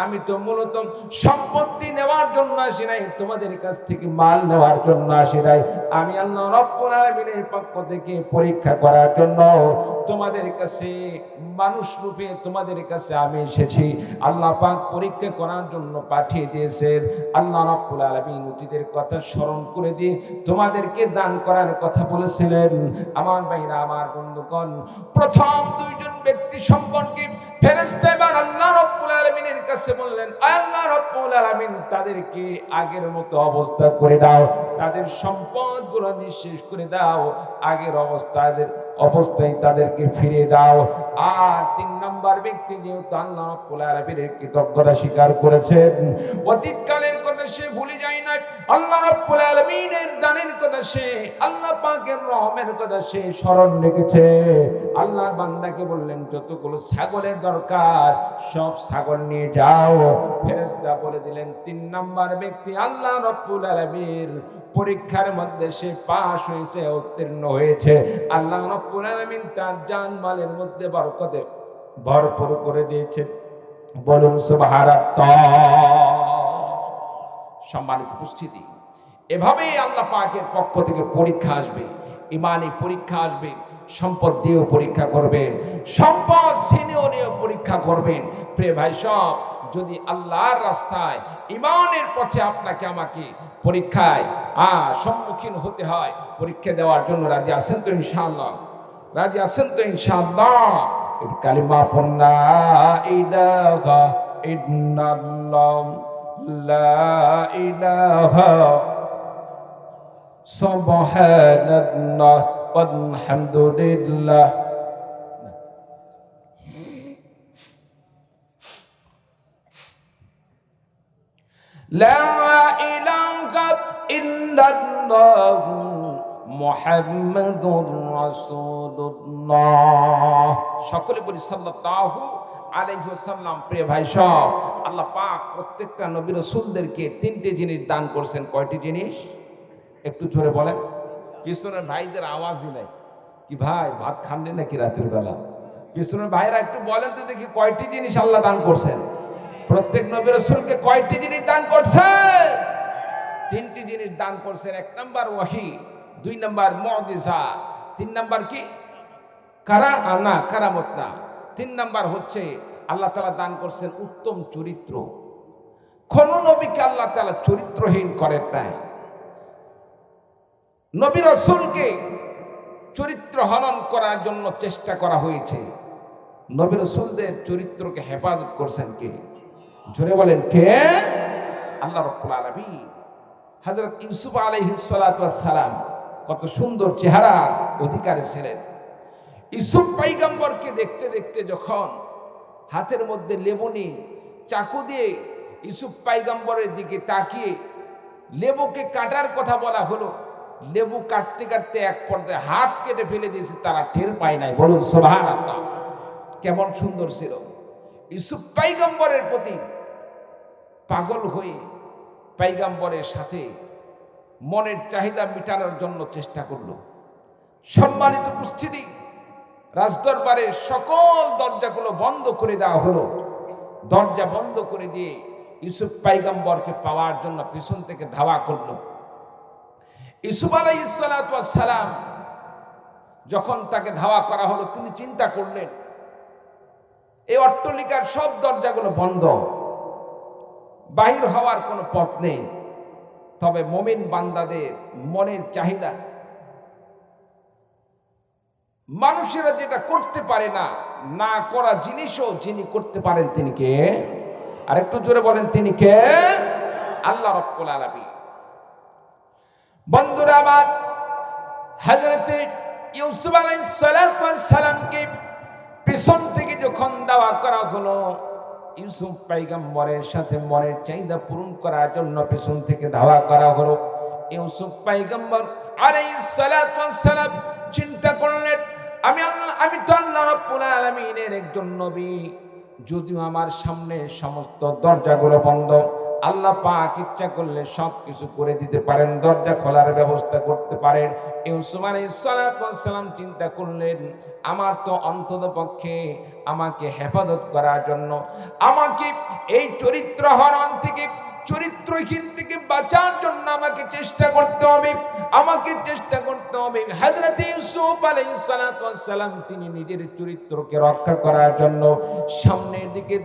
আমি তো মূলত সম্পত্তি নেওয়ার জন্য আসি নাই, তোমাদের কাছ থেকে মাল নেওয়ার জন্য আসি নাই। আমি আল্লাহ রাব্বুল আলামিনের পক্ষ থেকে পরীক্ষা করার জন্য তোমাদের কাছে মানুষ রূপে তোমাদের কাছে আমি এসেছি। আল্লাহ পাক পরীক্ষা করার জন্য পাঠিয়ে দিয়েছেন। আল্লাহ রাব্বুল আলামিন অতীতের কথা স্মরণ করে দিয়ে তোমাদেরকে দান করার কথা বলেছিলেন। আমার ভাইরা, আমার বন্ধুগণ, প্রথম 2 জন ব্যক্তি সম্পর্কে ফেরেশতা এবার আল্লাহ রাব্বুল আলামিনের কাছে বললেন, আল্লাহ রাব্বুল আলামিন তাদেরকে আগের মতো অবস্থা করে দাও, তাদের সম্পদগুলো নিঃশেষ করে দাও, আগের অবস্থায় তাদেরকে ফিরে দাও। আর 3 নম্বর ব্যক্তি যেহেতু আল্লাহ রাব্বুল আলামিনের কৃতজ্ঞতা স্বীকার করেছেন, অতীতকালের কথা সে ভুলে যায় না, আল্লাহ রাব্বুল আলামিনের দানের কথা সে, আল্লাহ পাকের রহমের কথা সে স্মরণ রেখেছে। আল্লাহর বান্দাকে বললেন, যতগুলো ছাগলের দরকার সব ছাগল নিয়ে যাও। ফেরেশতা বলে দিলেন, 3 নম্বর ব্যক্তি আল্লাহ রাব্বুল আলামিনের পরীক্ষার মধ্যে সে পাস হয়েছে, উত্তীর্ণ হয়েছে। আল্লাহ রাব্বুল আলামিন তার জানমালের মধ্যে বরকতে ভরপুর করে দিয়েছেন। বলুন সুবহানাল্লাহ। সম্মানিত উপস্থিতি, এভাবেই আল্লাহ পাকের পক্ষ থেকে পরীক্ষা আসবে, ইমানি পরীক্ষা আসবে, সম্পদ দিয়েও পরীক্ষা করবেন, সম্পদ ছিনিয়েও নিয়েও পরীক্ষা করবেন। প্রিয় ভাই সব, যদি আল্লাহর রাস্তায় ইমানের পথে আপনাকে আমাকে পরীক্ষায় সম্মুখীন হতে হয়, পরীক্ষা দেওয়ার জন্য রাজি আছেন তো ইনশাআল্লাহ? রাজি আছেন তো ইনশাআল্লাহ? কালিমা পড়না, ইলাহা ইল্লাল্লাহ, লা ইলাহা সুবহানাল্লাহ ওয়ালহামদুলিল্লাহ লা ইলাহা ইল্লাল্লাহু মুহাম্মাদুর রাসূলুল্লাহ। সকলে বলি সাল্লাল্লাহু আলাইহি ওয়াসাল্লাম। প্রিয় ভাই সব, আল্লাহ পাক প্রত্যেকটা নবী রাসূলদেরকে তিনটে জিনিস দান করছেন। কয়টি জিনিস? একটু জোরে বলেন। পিছনের ভাইদের আওয়াজই নাই। কি ভাই ভাত খাননি নাকি রাতের বেলা? পিছনের ভাইরা একটু বলেন তো দেখি, কয়টি জিনিস আল্লাহ দান করছেন? প্রত্যেক নবী রাসূলকে কয়টি জিনিস দান করছেন? তিনটি জিনিস দান করছেন। এক নাম্বার ওয়াহি, দুই নাম্বার মুজিজা, তিন নাম্বার কি কারামত না, তিন নাম্বার হচ্ছে আল্লাহ তাআলা দান করছেন উত্তম চরিত্র। কোন নবীকে আল্লাহ তাআলা চরিত্রহীন করেন নাই। নবী রাসূলকে চরিত্র হনন করার জন্য চেষ্টা করা হয়েছে। নবী রাসূলদের চরিত্রকে হেফাজত করছেন কে? জোরে বলেন কে? আল্লাহ রাব্বুল আলামিন। হযরত ইউসুফ আলাইহিস সালাতু ওয়াস সালাম কত সুন্দর চেহারার অধিকারী ছিলেন। ইউসুফ পয়গম্বরকে দেখতে দেখতে যখন হাতের মধ্যে লেবু নিয়ে চাকু দিয়ে ইউসুফ পয়গম্বরের দিকে তাকিয়ে লেবুকে কাটার কথা বলা হলো, লেবু কাটতে কাটতে এক পর্যায়ে হাত কেটে ফেলে দিয়েছে, তারা টের পায় নাই। বলুন সুবহানাল্লাহ। কেমন সুন্দর ছিল! ইউসুফ পয়গম্বরের প্রতি পাগল হয়ে পয়গম্বরের সাথে মনের চাহিদা মেটানোর জন্য চেষ্টা করলো। সম্মানিত উপস্থিতি, রাজদরবারের সকল দরজাগুলো বন্ধ করে দেওয়া হলো। দরজা বন্ধ করে দিয়ে ইউসুফ পয়গম্বরকে পাওয়ার জন্য পিছন থেকে ধাওয়া করলো। ইউসুফ আলাইহিস সালাতু ওয়াস সালাম যখন তাকে ধাওয়া করা হলো, তিনি চিন্তা করলেন এই অট্টালিকার সব দরজাগুলো বন্ধ, বাহির হওয়ার কোনো পথ নেই। তবে মুমিন বান্দাদের মনের চাহিদা, মানুষেরা যেটা করতে পারে না, না করা জিনিসও যিনি করতে পারেন তিনি কে? আর একটু জোরে বলেন, তিনি কে? আল্লাহ রাব্বুল আলামিন। বন্ধুরা আমার, হযরত ইউসুফ আলাইহিস সালাতু ওয়াস সালামকে পিছন থেকে যখন দাওয়া করা হলো, ইউসুফ পয়গম্বরের সাথে মনের চাহিদা পূরণ করার জন্য পিছন থেকে ধাওয়া করা হলো। ইউসুফ পয়গম্বর আলাইহিস সালাতু ওয়াস সালাম চিন্তা করলেন, আমি তো আল্লাহ রাব্বুল আলামিনের একজন নবী, যদিও আমার সামনে সমস্ত দরজাগুলো বন্ধ, আল্লাহ পাক ইচ্ছা করলে সব কিছু করে দিতে পারেন, দরজা খোলার ব্যবস্থা করতে পারেন। ইউসুফ আলাইহিস সালাতু ওয়াস সালাম চিন্তা করলেন, আমার তো অন্ততপক্ষে আমাকে হেফাজত করার জন্য, আমাকে এই চরিত্র হরণ থেকে, চরিত্রহীন থেকে বাঁচার জন্য আমাকে চেষ্টা করতে হবে, আমাকে চেষ্টা করতে হবে। হযরত ইউসুফ আলাইহিস সালাতু ওয়াস সালাম তিনি নিজের চরিত্রকে রক্ষা করার জন্য সামনের দিকে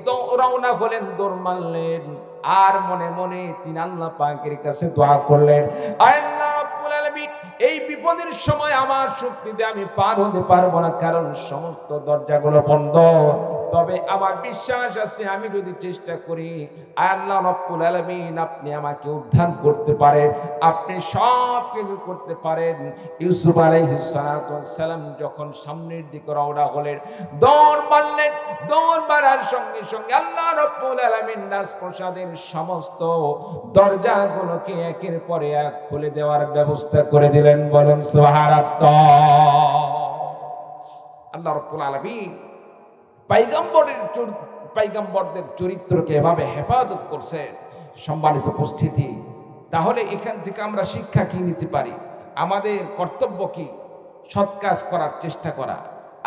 রওনা হলেন, দৌড় মারলেন। আর মনে মনে তিনি আল্লাহ পাকের কাছে দোয়া করলেন, আল্লাহ রাব্বুল আলামিন, এই বিপদের সময় আমার শক্তিতে আমি পার হতে পারবো না, কারণ সমস্ত দরজাগুলো বন্ধ। তবে আমার বিশ্বাস আছে, আমি যদি চেষ্টা করি, আল্লাহ রাব্বুল আলামিন আপনি আমাকে উদ্ধার করতে পারেন, আপনি সব কিছু করতে পারেন। ইউসুফ আলাইহিস সালাতু ওয়াস সালাম যখন সামনের দিকে রওনা হলেন, দৌড় মারলেন। দৌড় মারার সঙ্গে সঙ্গে আল্লাহ রাব্বুল আলামিন রাজপ্রাসাদের সমস্ত দরজাগুলোকে একের পর এক খুলে দেওয়ার ব্যবস্থা করে দিলেন। বলেন সুবহানাল্লাহ। আল্লাহ রাব্বুল আলামিন পয়গম্বরদের চরিত্রকে এভাবে হেফাজত করছে। সম্মানিত উপস্থিতি, তাহলে এখান থেকে আমরা শিক্ষা কি নিতে পারি? আমাদের কর্তব্য কি? সৎ কাজ করার চেষ্টা করা।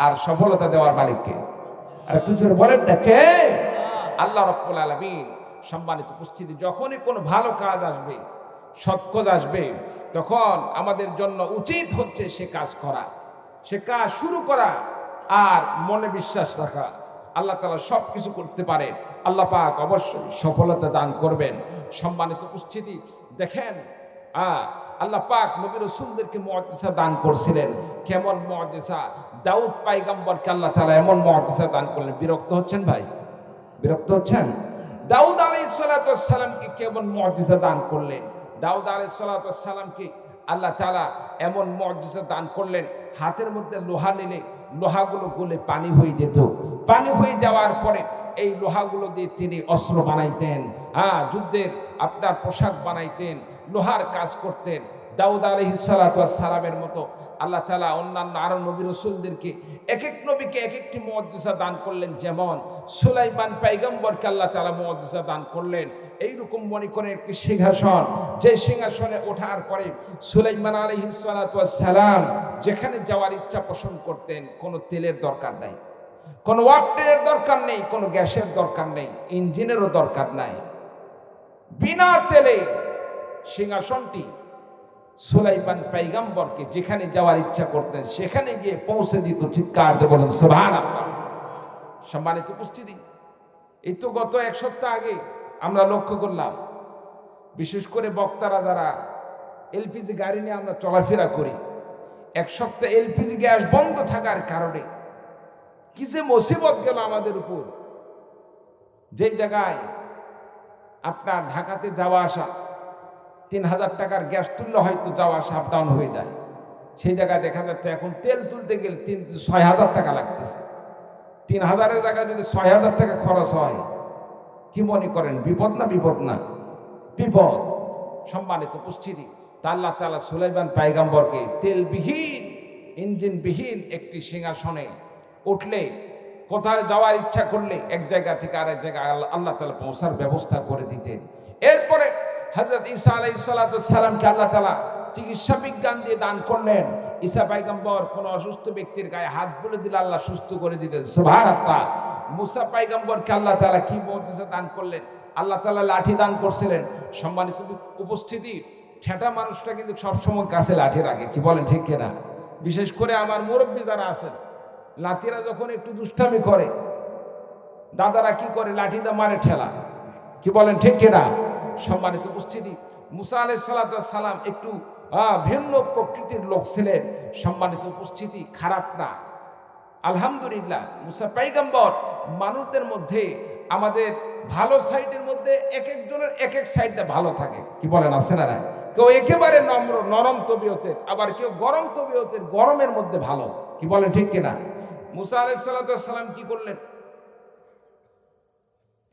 আর সফলতা দেওয়ার মালিককে? আর একটু জোরে বলেন না কে? আল্লাহ রাব্বুল আলামিন। সম্মানিত উপস্থিতি, যখনই কোনো ভালো কাজ আসবে, সৎ কাজ আসবে, তখন আমাদের জন্য উচিত হচ্ছে সে কাজ করা, সে কাজ শুরু করা, আর মনে বিশ্বাস রাখা আল্লাহ তাআলা সব কিছু করতে পারে। আল্লাহ পাক অবশ্যই সফলতা দান করবেন। সম্মানিত উপস্থিতি, দেখেন আল্লাহ পাক নবী রাসূলদেরকে মুআজিজা দান করছিলেন। কেমন মুআজিজা! দাউদ পয়গম্বরকে আল্লাহ তাআলা এমন মুআজিজা দান করলেন। বিরক্ত হচ্ছেন ভাই? বিরক্ত হচ্ছেন? দাউদ আলাইহিস সালাতু ওয়াস সালামকে কেমন মুআজিজা দান করলেন। দাউদ আলাইহিস সালাতু ওয়াস সালামকে আল্লাহ তাআলা এমন মুআজিজা দান করলেন, হাতের মধ্যে লোহা নিলে লোহাগুলো গলে পানি হয়ে যেত, পানি হয়ে যাওয়ার পরে এই লোহাগুলো দিয়ে তিনি অস্ত্র বানাইতেন, যুদ্ধের আপনার পোশাক বানাইতেন, লোহার কাজ করতেন। দাউদ আলাইহিস সালাতু ওয়াস সালামের মতো আল্লাহ তাআলা অন্যান্য আরো নবী রাসূলদেরকে এক এক নবীকে এক একটি মুআজ্জিজা দান করলেন। যেমন সুলাইমান পয়গম্বরকে আল্লাহ তাআলা মুআজ্জিজা দান করলেন। এইরকম মনে করেন একটি সিংহাসন, যে সিংহাসনে ওঠার পরে সুলাইমান আলাইহিস সালাতু ওয়াস সালাম যেখানে যাওয়ার ইচ্ছা পোষণ করতেন, কোনো তেলের দরকার নাই, কোনো ওয়াক্টের দরকার নেই, কোনো গ্যাসের দরকার নেই, ইঞ্জিনেরও দরকার নাই। বিনা তেলে সিংহাসনটি সুলাইমান পয়গম্বরকে যেখানে যাওয়ার ইচ্ছা করতেন সেখানে গিয়ে পৌঁছে দিত। চিৎকার দিয়ে বলেন সুবহানাল্লাহ। সম্মানিত উপস্থিতি, এই তো গত এক সপ্তাহ আগে আমরা লক্ষ্য করলাম, বিশেষ করে বক্তারা যারা এলপিজি গাড়ি নিয়ে আমরা চলাফেরা করি, এক সপ্তাহ এলপিজি গ্যাস বন্ধ থাকার কারণে কি যে মুসিবত গেল আমাদের উপর। যে জায়গায় আপনার ঢাকাতে যাওয়া আসা 3000 টাকার গ্যাস তুললে হয়তো যাওয়া আসা আপ ডাউন হয়ে যায়, সেই জায়গায় দেখা যাচ্ছে এখন তেল তুলতে গেলে 6,000 টাকা লাগতেছে। 3000-এর জায়গায় যদি 6,000 টাকা খরচ হয়, কি মনে করেন বিপদ না বিপদ না বিপদ? সম্মানিত উপস্থিতি, তা আল্লাহ তাআলা সুলাইমান পয়গম্বরকে তেলবিহীন ইঞ্জিনবিহীন একটি সিংহাসনে উঠলে, কোথায় যাওয়ার ইচ্ছা করলে এক জায়গা থেকে আরেক জায়গায় আল্লাহ তাআলা পৌঁছার ব্যবস্থা করে দিতেন। এরপরে হযরত ঈসা আলাইহিস সালাতু ওয়াস সালামকে আল্লাহ তাআলা চিকিৎসা বিজ্ঞান দিয়ে দান করলেন। ঈসা পয়গম্বর কোন অসুস্থ ব্যক্তির গায়ে হাত বুলে দিলে আল্লাহ সুস্থ করে দিতেন। সুবহানাল্লাহ। মুসা পয়গম্বরকে আল্লাহ তাআলা কি মুআজিজা দান করলেন? আল্লাহ তাআলা লাঠি দান করছিলেন। সম্মানিত উপস্থিতি, ঠেটা মানুষটা কিন্তু সবসময় কাছে লাঠি রাখে, কি বলেন ঠিক কিনা? বিশেষ করে আমার মুরব্বী যারা আছেন, লাঠিরা যখন একটু দুষ্টামি করে, দাদারা কি করে? লাঠিটা মারে ঠেলা, কি বলেন ঠিক কিনা? সম্মানিত উপস্থিতি, মুসা আলাইহিস সালাতু ওয়াস সালাম একটু ভিন্ন প্রকৃতির লোক ছিলেন। সম্মানিত উপস্থিতি, খারাপ না, আলহামদুলিল্লাহ। মুসা পয়গম্বর মানুষদের মধ্যে, আমাদের ভালো সাইডের মধ্যে এক একজনের এক এক সাইডটা ভালো থাকে, কি বলেন আছে না? কেউ একেবারে নম্র নরম তবিয়তের, আবার কেউ গরম তবিয়তের, গরমের মধ্যে ভালো, কি বলেন ঠিক কিনা? মুসা আলাইহিস সালাতু ওয়াস সালাম কি করলেন?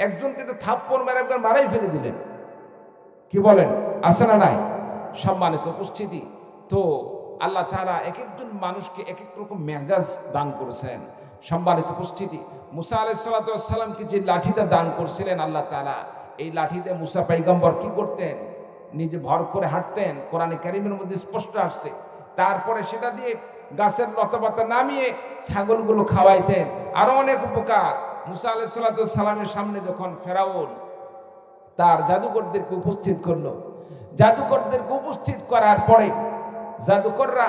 একজনকে তো থাপ্পড় মেরে একবার মারাই ফেলে দিলেন, কি বলেন আছে না নাই? সম্মানিত উপস্থিতি, তো আল্লাহ তাআলা এক একজন মানুষকে এক এক রকম মেজাজ দান করেছেন। সম্মানিত উপস্থিতি, মুসা আলাইহিস সালাতু ওয়াস সালামকে যে লাঠিটা দান করছিলেন আল্লাহ তাআলা, এই লাঠিতে মুসা পয়গম্বর কি করতেন? নিজে ভর করে হাঁটতেন। কোরআনে কারীমের মধ্যে স্পষ্ট আসছে। তারপরে সেটা দিয়ে গাছের লতাপাতা নামিয়ে ছাগলগুলো খাওয়াইতেন। আরো অনেক উপকার। মুসা আলাইহিস সালাতু ওয়াস সালামের সামনে যখন ফেরাউন তার জাদুকরদেরকে উপস্থিত করলো, জাদুকরদেরকে উপস্থিত করার পরে জাদুকররা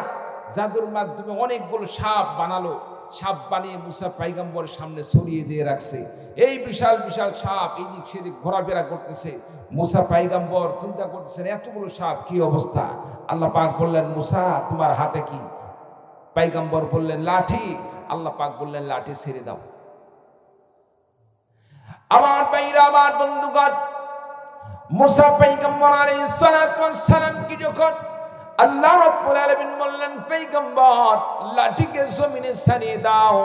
জাদুর মাধ্যমে অনেকগুলো সাপ বানালো। সাপ বানিয়ে মুসা পয়গম্বরের সামনে ছড়িয়ে দিয়ে রাখছে। এই বিশাল বিশাল সাপ এদিক সেদিক ঘোরাফেরা করতেছে। মুসা পয়গম্বর চিন্তা করতেছেন, এতগুলো সাপ, কি অবস্থা? আল্লাহ পাক বললেন, মুসা তোমার হাতে কি? পয়গম্বর বললেন, লাঠি। আল্লাহ পাক বললেন, লাঠি ছেড়ে দাও। আমার ভাইরা, আমার বন্ধুগণ, মুসা পয়গম্বর আলাইহিস সালাতু ওয়াস সালাম কি যখন আল্লাহ রাব্বুল আলামিন বললেন, পয়গম্বর লাঠিকে জমিনে ছাড়িয়ে দাও,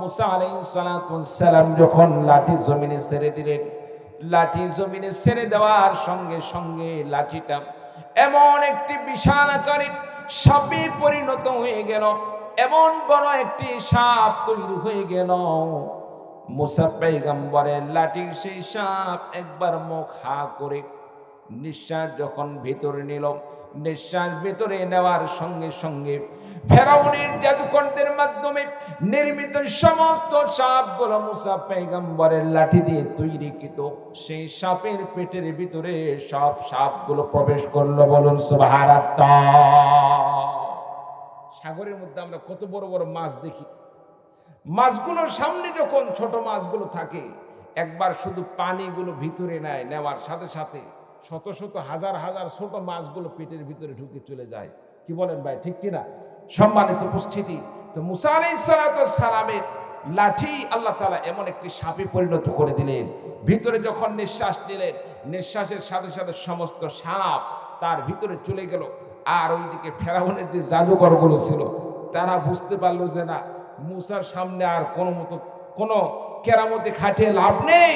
মুসা আলাইহিস সালাতু ওয়াস সালাম যখন লাঠি জমিনে ছেড়ে দিলেন, লাঠি জমিনে ছেড়ে দেওয়ার সঙ্গে সঙ্গে লাঠিটা এমন একটি বিশাল আকারের সাপে পরিণত হয়ে গেল। এমন বড় একটি সাপ তৈরি হয়ে গেল। মুসা পয়গম্বরের লাঠির সেই সাপ একবার মুখ হা করে নিঃশ্বাস যখন ভিতরে নিল, নিঃশ্বাস ভিতরে নেওয়ার সঙ্গে সঙ্গে ফেরাউনের জাদুকরদের মাধ্যমে নির্মিত সমস্ত সাপগুলো মুসা পয়গম্বরের লাঠি দিয়ে তৈরিকৃত সেই সাপের পেটের ভিতরে সব সাপগুলো প্রবেশ করলো। বলুন সুবহানাল্লাহ। সাগরের মধ্যে আমরা কত বড় বড় মাছ দেখি, মাছগুলোর সামনে যখন ছোট মাছগুলো থাকে, একবার শুধু পানিগুলো ভিতরে নেয়, নেওয়ার সাথে সাথে শত শত হাজার হাজার ছোট মাছগুলো পেটের ভিতরে ঢুকে চলে যায়। কি বলেন ভাই, ঠিক কিনা? সম্মানিত উপস্থিতি, তো মুসা আলাইহিস সালাতু ওয়াস সালামের লাঠি আল্লাহ তাআলা এমন একটি সাপে পরিণত করে দিলেন। ভিতরে যখন নিঃশ্বাস নিলেন, নিঃশ্বাসের সাথে সাথে সমস্ত সাপ তার ভিতরে চলে গেল। আর ওইদিকে ফেরাউনের যে জাদুকরগুলো ছিল, তারা বুঝতে পারলো যে না, মুসার সামনে আর কোনো মতো কোনো কেরামতি খাটিয়ে লাভ নেই,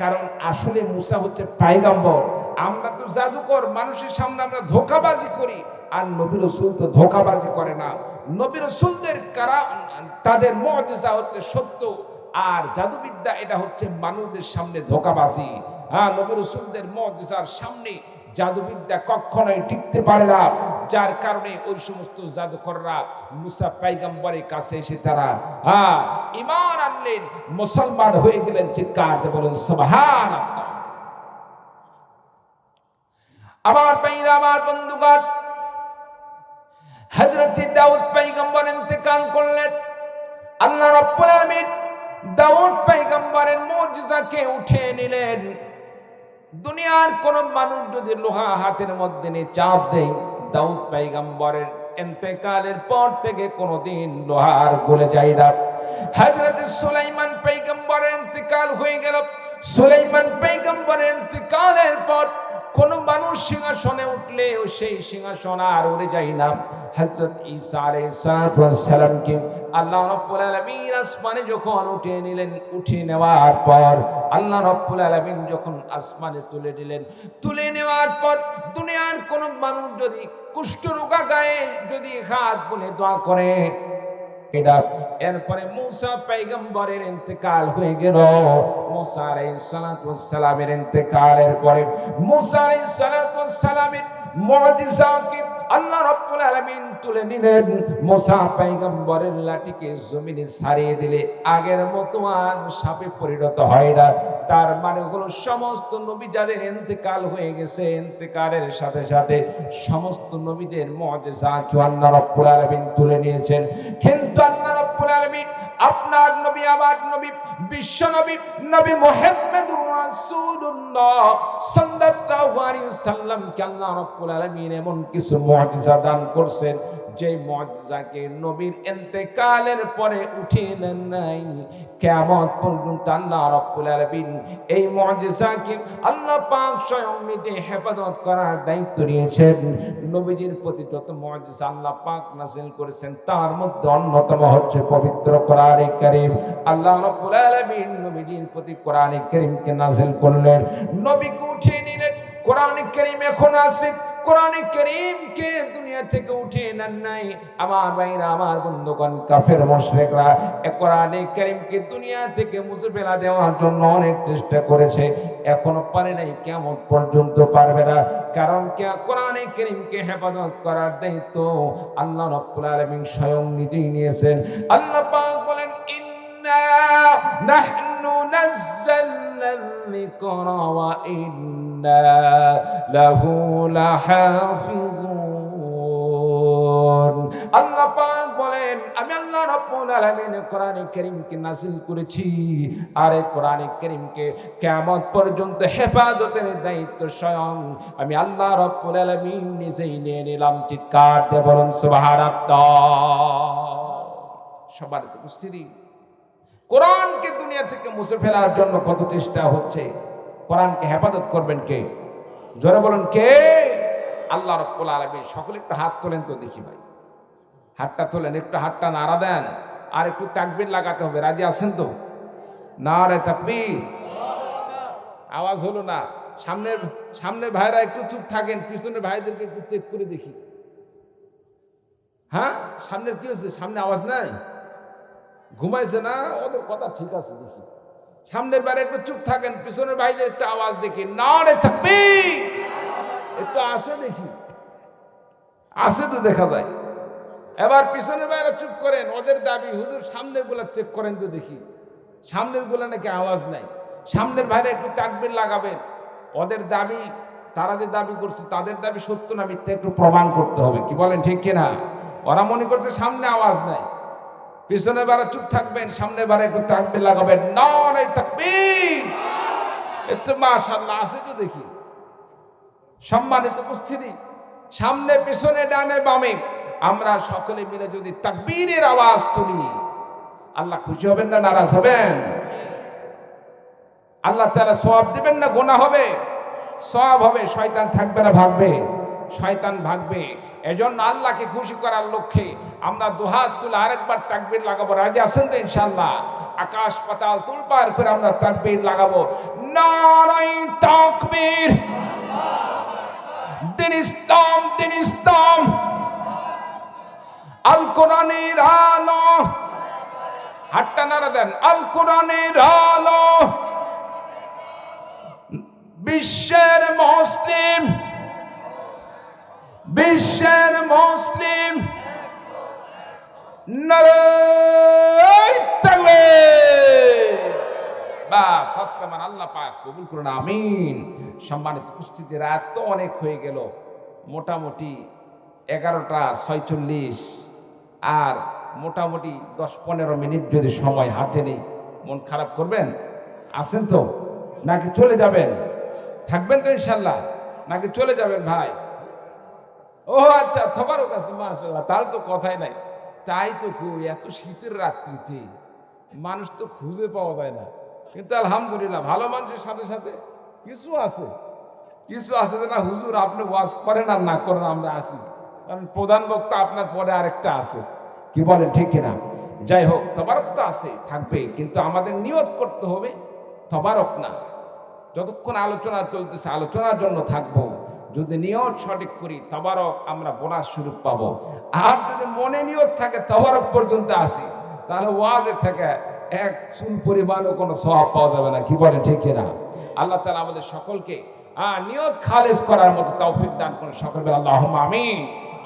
কারণ আসলে মুসা হচ্ছে পয়গম্বর। আমরা তো জাদুকর, মানুষের সামনে আমরা ধোঁকাবাজি করি, আর নবী রাসূল তো ধোঁকাবাজি করে না। নবী রাসূলদের তাদের মুজিজা হচ্ছে সত্য, আর জাদুবিদ্যা এটা হচ্ছে মানুষদের সামনে ধোঁকাবাজি। হ্যাঁ, নবী রাসূলদের মুজিজার সামনে জাদুবিদ্যা কখনোই টিকতে পারে না, যার কারণে ওই সমস্ত জাদুকররা মুসা পয়গম্বরের কাছে এসে তারা ঈমান আনলেন, মুসলমান হয়ে গেলেন। চিৎকার দিয়ে বলেন সুবহানাল্লাহ। আমার ভাইরা, আমার বন্ধুগণ, হযরত দাউদ পয়গম্বর ইন্তেকাল করলেন। আল্লাহ রাব্বুল আলামিন দাউদ পয়গম্বরের মুজিজাকে উঠিয়ে নিলেন। দুনিয়ার কোন মানুষ যদি লোহা হাতের মধ্যে নিয়ে চাপ দেয়, দাউদ পয়গম্বরের ইন্তেকালের পর থেকে কোনদিন লোহার গলে যায় না। হযরত সুলাইমান পয়গম্বরের ইন্তেকাল হয়ে গেল। সুলাইমান পয়গম্বরের ইন্তেকালের পর কোন মানুষ সিংহাসনে উঠলে সেই সিংহাসন আর উড়ে যায় না। হযরত ঈসা আলাইহিস সালামকে আল্লাহ রাব্বুল আলামিন আসমানে যখন উঠিয়ে নিলেন, উঠিয়ে নেওয়ার পর আল্লাহ রাব্বুল আলামিন যখন আসমানে তুলে দিলেন, তুলে নেওয়ার পর দুনিয়ার কোন মানুষ যদি কুষ্ঠরোগা গায়ে যদি হাত বলে দোয়া করে, এটা এরপরে মুসা পয়গম্বরের ইন্তেকাল হয়ে গেল। মুসা আলাইহিস সালামের ইন্তেকালের পরে মুসা আলাইহিস সালামের মুজিজাকে আল্লাহ রাব্বুল আলামিন তুলে নিলেন। মুসা পয়গম্বরের লাঠিকে জমিনে ছাড়িয়ে দিলে আগের মতো আর সাপে পরিণত হয় না। তার মানে হলো সমস্ত নবী যাদের ইন্তেকাল হয়ে গেছে, ইন্তেকালের সাথে সাথে সমস্ত নবীদের মুজিজাকে আল্লাহ রাব্বুল আলামিন তুলে নিয়েছেন। কিন্তু আল্লাহ রাব্বুল আলামিন আপনার নবী, আমার নবী, বিশ্ব নবী, নবী মুহাম্মদুর রাসূলুল্লাহ সাল্লাল্লাহু আলাইহি ওয়াসাল্লামকে আল্লাহ রাব্বুল আলামিন এমন কিছু মুজিজা দান করছেন, যে মুজিজাকে নবীর ইন্তেকালের পরে উঠিয়ে নেন নাই। কিয়ামত পর্যন্ত আল্লাহ রাব্বুল আলামিন এই মুজিজাকে আল্লাহ পাক স্বয়ং নিজে হেফাজত করার দায়িত্ব নিয়েছেন। নবীজির প্রতি যত মুজিজা আল্লাহ পাক নাযিল করেছেন, তার মধ্যে অন্যতম হচ্ছে পবিত্র কোরআনে কারীম। আল্লাহ রাব্বুল আলামিন নবীজির প্রতি কোরআনে কারীমকে নাযিল করলেন, নবীকে উঠিয়ে নিলেন। কোরআনে কারীম এখন আছে, কোরআনে কারীমকে দুনিয়া থেকে উঠিয়ে নেন নাই। আমার ভাইরা, আমার বন্ধুগণ, কাফের মুশরিকরা এই কোরআনে কারীমকে দুনিয়া থেকে মুছে ফেলা দেওয়ার জন্য অনেক চেষ্টা করেছে, এখনো পারে নাই, কিয়ামত পর্যন্ত পারবে না। কারণ কোরআনে কারীমকে হেফাজত করার দায়িত্ব আল্লাহ রাব্বুল আলামিন স্বয়ং নিজেই নিয়েছেন। আল্লাহ পাক বলেন, ইন্না নাহনু নাযালনা যিকরা ওয়া ইন্না লাহু লাহাফিজুন। আল্লাহ পাক বলেন, আমি আল্লাহ রাব্বুল আলামিন কোরআনে কারীমকে নাযিল করেছি, আর এই কোরআনে কারীমকে কিয়ামত পর্যন্ত হেফাজতের দায়িত্ব স্বয়ং আমি আল্লাহ রাব্বুল আলামিন নিজেই নিয়ে নিলাম। চিৎকার দিয়ে বলুন সুবহানাল্লাহ। সবার তো উপস্থিতি, কোরআনকে দুনিয়া থেকে মুছে ফেলার জন্য কত চেষ্টা হচ্ছে। কোরআনকে হেফাজত করবেন কে? জোরে বলুন কে? আল্লাহ রাব্বুল আলামিন। সকলে একটু হাত তোলেন তো দেখি ভাই, হাতটা তোলেন, একটু হাতটা নাড়া দেন, আর একটু তাকবীর লাগাতে হবে। রাজি আছেন তো? নারে তাকবীর। আওয়াজ হলো না। সামনের ভাইরা একটু চুপ থাকেন, পিছনের ভাইদেরকে একটু চেক করে দেখি। হ্যাঁ, সামনের কি হচ্ছে? সামনে আওয়াজ নাই? ঘুমাইছে না? ওদের কথা ঠিক আছে দেখি। সামনের বারে একটু চুপ থাকেন, পিছনের ভাইদের একটু আওয়াজ দেখি। নারে তাকবীর। একটু আছে দেখি, আছে তো দেখা যায়। এবার পিছনের ভাইরা চুপ করেন, ওদের দাবি হুজুর সামনের গুলা চেক করেন তো দেখি, সামনের গুলা নাকি আওয়াজ নাই। সামনের ভাইরা একটু তাকবীর লাগাবেন। ওদের দাবি, তারা যে দাবি করছে তাদের দাবি সত্য না মিথ্যা একটু প্রমাণ করতে হবে। কি বলেন, ঠিক কিনা? ওরা মনে করছে সামনে আওয়াজ নাই, পিছনের বারে চুপ থাকবেন, সামনের বারে একটু তাকবীর লাগাবেন। নারে তাকবীর। এতে মাশাআল্লাহ আছে তো দেখি। সম্মানিত উপস্থিতি, সামনে পিছনে ডানে বামে আমরা সকলে মিলে যদি তাকবীরের আওয়াজ তুলি, আল্লাহ খুশি হবেন না নারাজ হবেন? আল্লাহ তাআলা সওয়াব দিবেন না গুনাহ হবে? সওয়াব হবে। শয়তান থাকবে না, ভাগবে? শয়তান ভাগবে। এজন্য আল্লাহকে খুশি করার লক্ষ্যে আমরা দুহাত তুলে আরেকবার তাকবীর লাগাবো। রাজি আছেন তো ইনশাআল্লাহ? আকাশ পাতাল তুলপার করে আমরা তাকবীর লাগাবো। নারায়ে তাকবীর, দিন ইসলাম, দিন ইসলাম, আল কোরআনের আলো, হাতটা নাড়া দেন, আল কোরআনের আলো, বিশ্বের মুসলিম, বিশ্বের মুসলিম, নারায়ে তাকবীর। বাস, সাতমান আল্লাহ পাক কবুল করুন, আমিন। সম্মানিত উপস্থিতি, রাত তো অনেক হয়ে গেল, মোটামুটি 11টা 46, আর মোটামুটি 10-15 মিনিট যদি সময় হাতে নেই, মন খারাপ করবেন? আছেন তো নাকি চলে যাবেন? থাকবেন তো ইনশাল্লাহ নাকি চলে যাবেন ভাই? ও আচ্ছা, থবারও কাছে মাশাআল্লাহ, তার তো কথাই নাই। তাই তো এত শীতের রাত্রিতে মানুষ তো খুঁজে পাওয়া যায় না, কিন্তু আলহামদুলিল্লাহ ভালো মানুষের সাথে সাথে কিছু আছে, কিছু আছে যে না হুজুর আপনি ওয়াজ করেন আর না করেন আমরা আসি, কারণ প্রধান বক্তা আপনার পরে আরেকটা আছে, কি বলেন ঠিক কিনা? যাই হোক, তবারক তো আছে, থাকবে, কিন্তু আমাদের নিয়ত করতে হবে তবারক না। যতক্ষণ আলোচনা চলতেছে আলোচনার জন্য থাকবো, যদি নিয়ত সঠিক করি তবারক আমরা বোনাস স্বরূপ পাবো। আর যদি মনে নিয়ত থাকে তবারক পর্যন্ত আসি, তাহলে ওয়াজে থেকে এক চুল পরিমাণও কোনো সওয়াব পাওয়া যাবে না, কি বলেন ঠিক কিনা? আল্লাহ তাআলা আমাদের সকলকে নিয়ত খালেস করার মতো তৌফিক দান করুন, সকল বলেন আল্লাহুম্মা আমিন।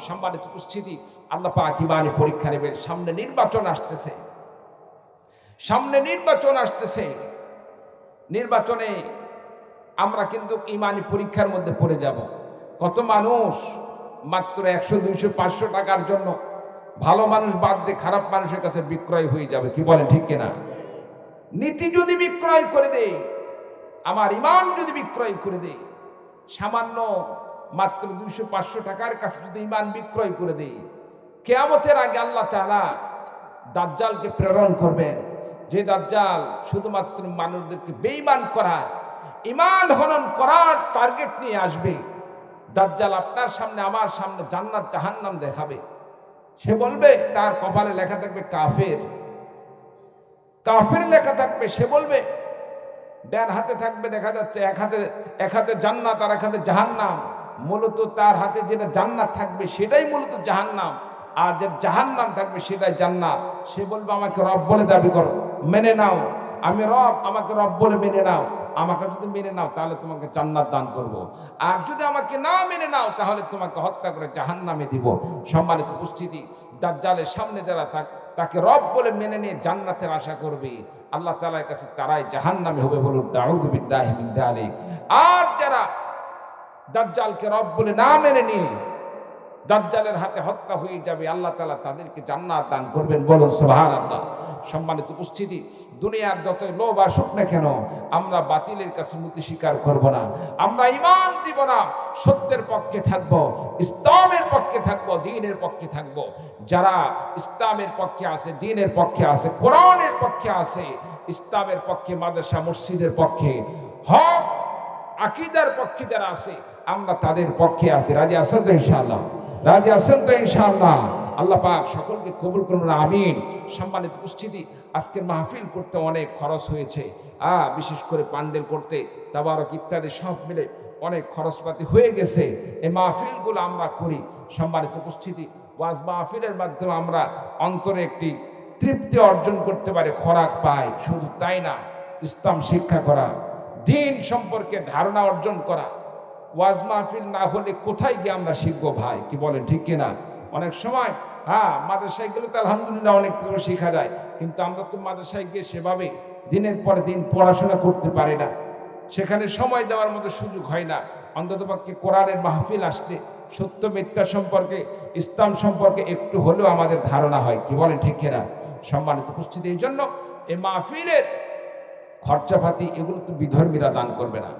সম্মানিত উপস্থিতি, আল্লাহ পাক ঈমানি পরীক্ষা নেবেন। সামনে নির্বাচন আসতেছে, সামনে নির্বাচন আসতেছে। নির্বাচনে আমরা কিন্তু ঈমানি পরীক্ষার মধ্যে পড়ে যাব। কত মানুষ মাত্র 100, 200, 500 টাকার জন্য ভালো মানুষ বাদ দিয়ে খারাপ মানুষের কাছে বিক্রয় হয়ে যাবে, কি বলেন ঠিক কিনা? নীতি যদি বিক্রয় করে দেয়, আমার ঈমান যদি বিক্রয় করে দেয়, সামান্য মাত্র 200-500 টাকার কাছে যদি ঈমান বিক্রয় করে দেয়, কিয়ামতের আগে আল্লাহ তাআলা দাজ্জালকে প্রেরণ করবেন, যে দাজ্জাল শুধুমাত্র মানুষদেরকে বেঈমান করার, ঈমান হনন করার টার্গেট নিয়ে আসবে। দাজ্জাল আপনার সামনে আমার সামনে জান্নাত জাহান্নাম দেখাবে। সে বলবে, তার কপালে লেখা থাকবে কাফের, কাফের লেখা থাকবে। সে বলবে, ডান হাতে থাকবে দেখা যাচ্ছে এক হাতে জান্নাত আর এক হাতে জাহান্নাম। মূলত তার হাতে যেটা জান্নাত থাকবে সেটাই মূলত জাহান্নাম, আর যে জাহান্নাম থাকবে সেটাই জান্নাত। সে বলবে, আমাকে রব বলে দাবি করো, মেনে নাও, আমি রব, আমাকে রব বলে মেনে নাও। আমাকে যদি মেনে নাও তাহলে তোমাকে জান্নাত দান করব, আর যদি আমাকে না মেনে নাও তাহলে তোমাকে হত্যা করে জাহান্নামে দিব। সম্মানিত উপস্থিতি, দাজ্জালের সামনে যারা তাকে রব বলে মেনে নিয়ে জান্নাতের আশা করবে, আল্লাহ তাআলার কাছে তারাই জাহান্নামে হবে, বলুন নাউযু বিল্লাহি মিন যালিক। আর যারা দাজ্জালকে রব বলে না মেনে নিয়ে দাজ্জালের হাতে হত্যা হয়ে যাবে, আল্লাহ তাআলা তাদেরকে জান্নাত দান করবেন, বলুন সুবহানাল্লাহ। সম্মানিত উপস্থিতি, দুনিয়ার যতই লোভ আসুক না কেন, আমরা বাতিলের কাছে নতি স্বীকার করব না, আমরা ঈমান দিব না, সত্যের পক্ষে থাকব, ইসলামের পক্ষে থাকব, দ্বীনের পক্ষে থাকব। যারা ইসলামের পক্ষে আছে, দ্বীনের পক্ষে আছে, কোরআনের পক্ষে আছে, ইসলামের পক্ষে, মাদ্রাসা মসজিদের পক্ষে, হক আকীদার পক্ষে যারা আছে, আমরা তাদের পক্ষে আছি। রাজি আছেন তো ইনশাআল্লাহ? রাজি আছেন তো ইনশাআল্লাহ? আল্লাহ পাক সকলকে কবুল করুন, আমিন। সম্মানিত উপস্থিতি, আজকের মাহফিল করতে অনেক খরচ হয়েছে, বিশেষ করে প্যান্ডেল করতে, তাবারক ইত্যাদি সব মিলে অনেক খরচপাতি হয়ে গেছে। এই মাহফিলগুলো আমরা করি। সম্মানিত উপস্থিতি, ওয়াজ মাহফিলের মাধ্যমে আমরা অন্তরে একটি তৃপ্তি অর্জন করতে পারি, খোরাক পাই। শুধু তাই না, ইসলাম শিক্ষা করা, দ্বীন সম্পর্কে ধারণা অর্জন করা। ওয়াজ মাহফিল না হলে কোথায় গিয়ে আমরা শিখবো ভাই, কি বলেন ঠিক কিনা? অনেক সময় মাদ্রাসায় গেলে তো আলহামদুলিল্লাহ অনেক কিছু শেখা যায়, কিন্তু আমরা তো মাদ্রাসায় গিয়ে সেভাবে দিনের পর দিন পড়াশোনা করতে পারি না, সেখানে সময় দেওয়ার মতো সুযোগ হয় না। অন্ততপক্ষে কোরআনের মাহফিল আসলে সত্য মিথ্যা সম্পর্কে, ইসলাম সম্পর্কে একটু হলেও আমাদের ধারণা হয়, কি বলেন ঠিক কিনা? সম্মানিত উপস্থিতি, এই জন্য এই মাহফিলের খরচাপাতি এগুলো তো বিধর্মীরা দান করবে না।